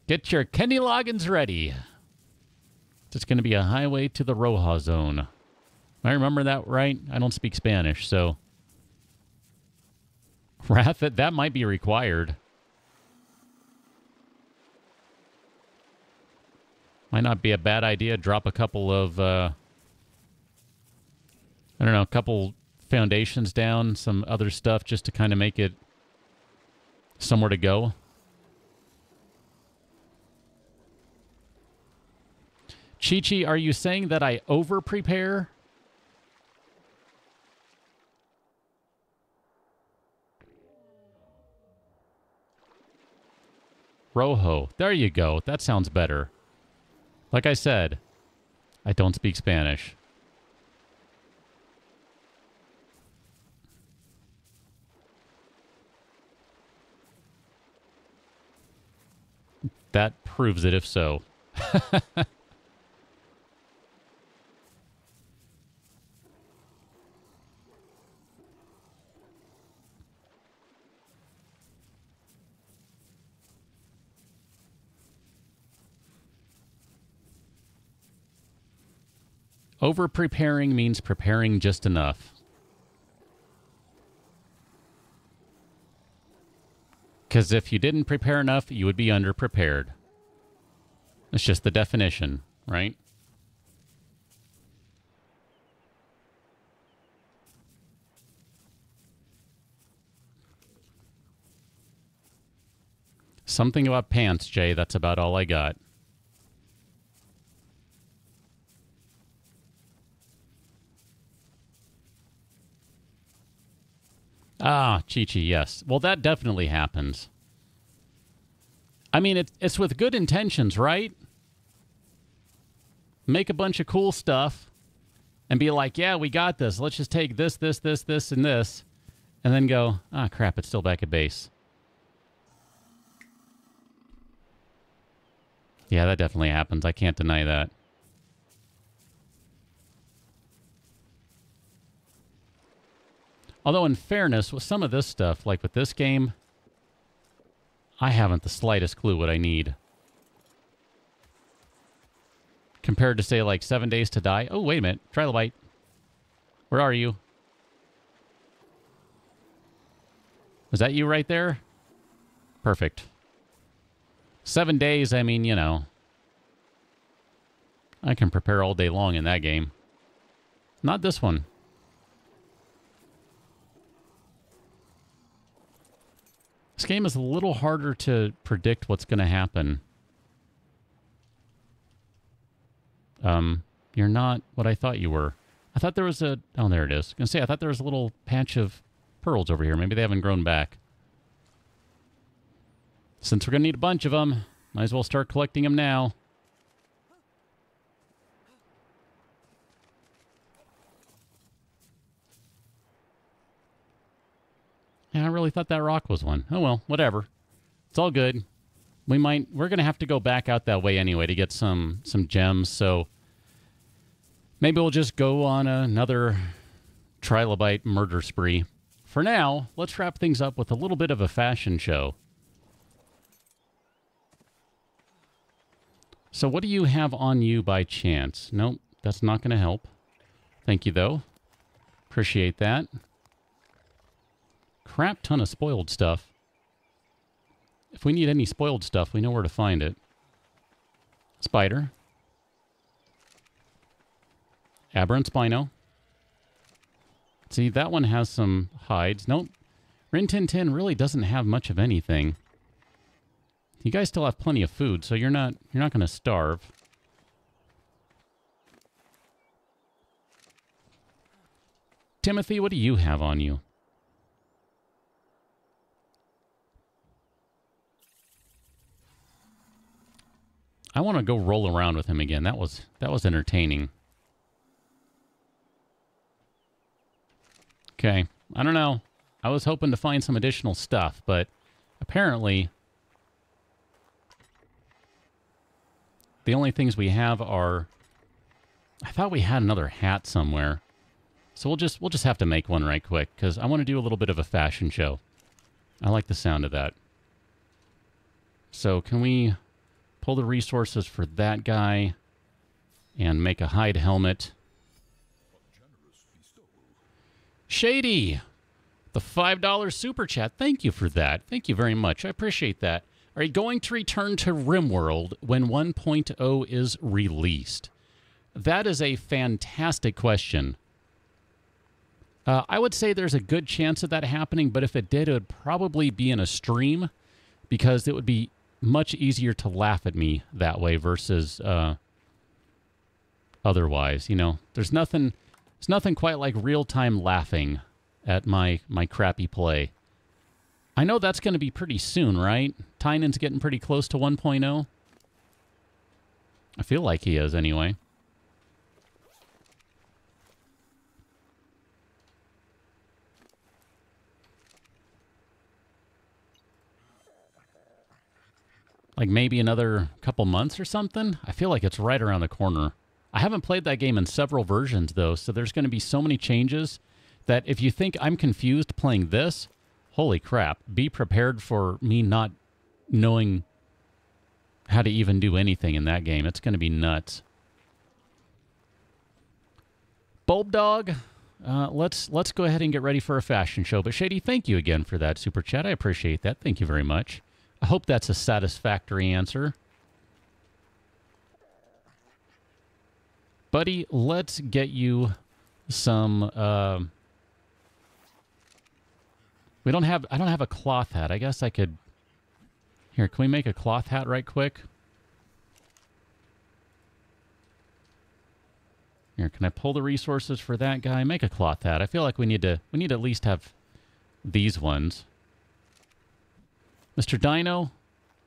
Get your Kenny Loggins ready. It's going to be a highway to the Roja Zone. I remember that right. I don't speak Spanish, so... Wrath, that might be required. Might not be a bad idea. Drop a couple of, I don't know, a couple foundations down, some other stuff just to kind of make it somewhere to go. Chi-Chi, are you saying that I over-prepare? Rojo. There you go. That sounds better. Like I said, I don't speak Spanish. That proves it if so. Over-preparing means preparing just enough. Because if you didn't prepare enough, you would be under-prepared. It's just the definition, right? Something about pants, Jay. That's about all I got. Ah, Chi-Chi, yes. Well, that definitely happens. I mean, it's with good intentions, right? Make a bunch of cool stuff and be like, yeah, we got this. Let's just take this, this, this, this, and this. And then go, ah, crap, it's still back at base. Yeah, that definitely happens. I can't deny that. Although, in fairness, with some of this stuff, like with this game, I haven't the slightest clue what I need. Compared to, say, like 7 Days to Die. Oh, wait a minute. Trilobite. Where are you? Is that you right there? Perfect. 7 days, I mean, you know. I can prepare all day long in that game. Not this one. This game is a little harder to predict what's going to happen. You're not what I thought you were. I thought there was a... Oh, there it is. I was going to say, I thought there was a little patch of pearls over here. Maybe they haven't grown back. Since we're going to need a bunch of them, might as well start collecting them now. Yeah, I really thought that rock was one. Oh well, whatever. It's all good. We're going to have to go back out that way anyway to get some gems, so maybe we'll just go on another trilobite murder spree. For now, let's wrap things up with a little bit of a fashion show. So what do you have on you by chance? Nope, that's not going to help. Thank you, though. Appreciate that. Crap ton of spoiled stuff. If we need any spoiled stuff, we know where to find it. Spider. Aberrant Spino. See, that one has some hides. Nope. Rin Tin Tin really doesn't have much of anything. You guys still have plenty of food, so you're not going to starve. Timothy, what do you have on you? I want to go roll around with him again. That was entertaining. Okay, I don't know. I was hoping to find some additional stuff, but apparently the only things we have are... I thought we had another hat somewhere. So we'll just have to make one right quick, because I want to do a little bit of a fashion show. I like the sound of that. So can we pull the resources for that guy and make a hide helmet? Shady! The $5 super chat. Thank you for that. Thank you very much. I appreciate that. Are you going to return to RimWorld when 1.0 is released? That is a fantastic question. I would say there's a good chance of that happening, but if it did, it would probably be in a stream, because it would be much easier to laugh at me that way versus otherwise. You know, there's nothing quite like real-time laughing at my crappy play. I know that's going to be pretty soon, right? Tynan's getting pretty close to 1.0. I feel like he is, anyway. Like maybe another couple months or something? I feel like it's right around the corner. I haven't played that game in several versions, though, so there's going to be so many changes that if you think I'm confused playing this, holy crap, be prepared for me not knowing how to even do anything in that game. It's going to be nuts. Bulbdog, let's go ahead and get ready for a fashion show. But Shady, thank you again for that super chat. I appreciate that. Thank you very much. I hope that's a satisfactory answer. Buddy, let's get you some... I don't have a cloth hat. I guess I could... Here, can we make a cloth hat right quick? Here, can I pull the resources for that guy? Make a cloth hat. I feel like we need to at least have these ones. Mr. Dino,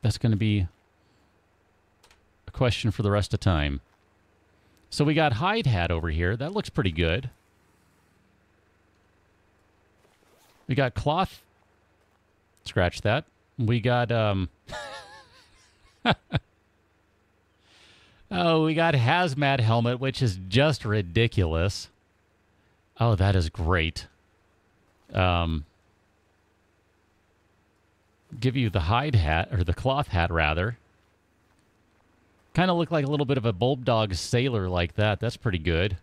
that's going to be a question for the rest of time. So we got hide hat over here. That looks pretty good. We got cloth. Scratch that. We got, oh, we got hazmat helmet, which is just ridiculous. Oh, that is great. Give you the hide hat, or the cloth hat, rather. Kind of look like a little bit of a Bulbdog sailor like that. That's pretty good.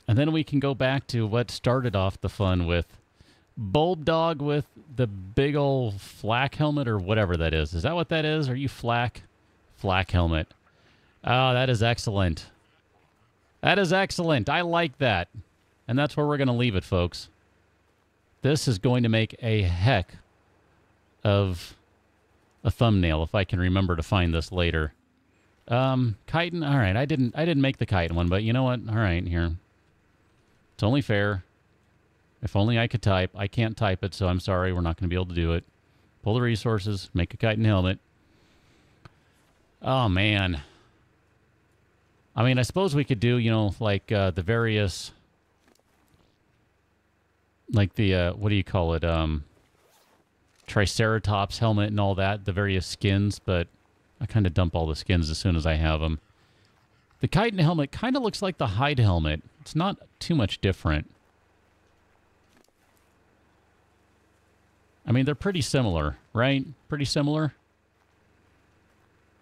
And then we can go back to what started off the fun with Bulbdog with the big old flak helmet, or whatever that is. Is that what that is? Are you flak? Flak helmet. Oh, that is excellent. That is excellent. I like that. And that's where we're going to leave it, folks. This is going to make a heck of a thumbnail if I can remember to find this later. Chitin. All right, I didn't make the chitin one, but you know what? All right, here. It's only fair. If only I could type. I can't type it, so I'm sorry. We're not going to be able to do it. Pull the resources. Make a chitin helmet. Oh, man. I mean, I suppose we could do, you know, like the various... Like the, what do you call it? Triceratops helmet and all that. The various skins, but I kind of dump all the skins as soon as I have them. The chitin helmet kind of looks like the hide helmet. It's not too much different. I mean, they're pretty similar, right? Pretty similar.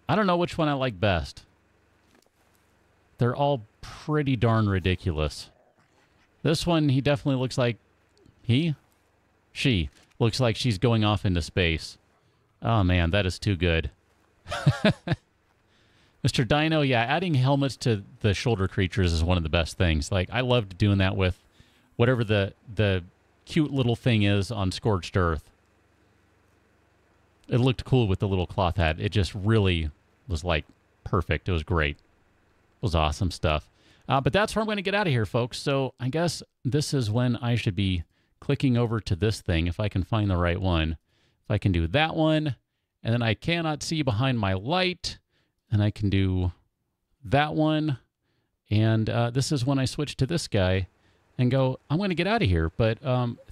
I don't know which one I like best. They're all pretty darn ridiculous. This one, he definitely looks like... She looks like she's going off into space. Oh, man, that is too good. Mr. Dino, yeah, adding helmets to the shoulder creatures is one of the best things. Like, I loved doing that with whatever the cute little thing is on Scorched Earth. It looked cool with the little cloth hat. It just really was, like, perfect. It was great. It was awesome stuff. But that's where I'm going to get out of here, folks. So I guess this is when I should be clicking over to this thing, if I can find the right one. If I can do that one, and then I cannot see behind my light, and I can do that one, and this is when I switch to this guy and go, I'm going to get out of here. But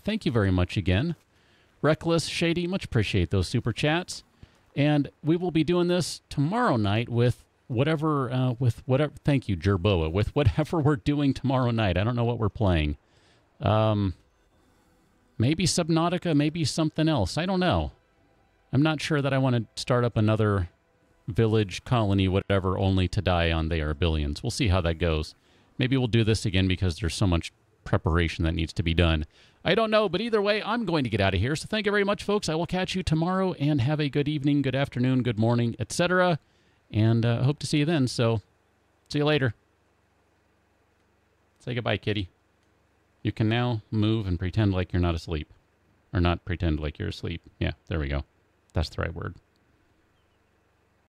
thank you very much again. Reckless, Shady, much appreciate those super chats. And we will be doing this tomorrow night with whatever, thank you, Jerboa, with whatever we're doing tomorrow night. I don't know what we're playing. Maybe Subnautica, maybe something else. I don't know. I'm not sure that I want to start up another village, colony, whatever, only to die on They Are Billions. We'll see how that goes. Maybe we'll do this again because there's so much preparation that needs to be done. I don't know, but either way, I'm going to get out of here. So thank you very much, folks. I will catch you tomorrow, and have a good evening, good afternoon, good morning, etc. And hope to see you then. So see you later. Say goodbye, kitty. You can now move and pretend like you're not asleep. Or not pretend like you're asleep. Yeah, there we go. That's the right word.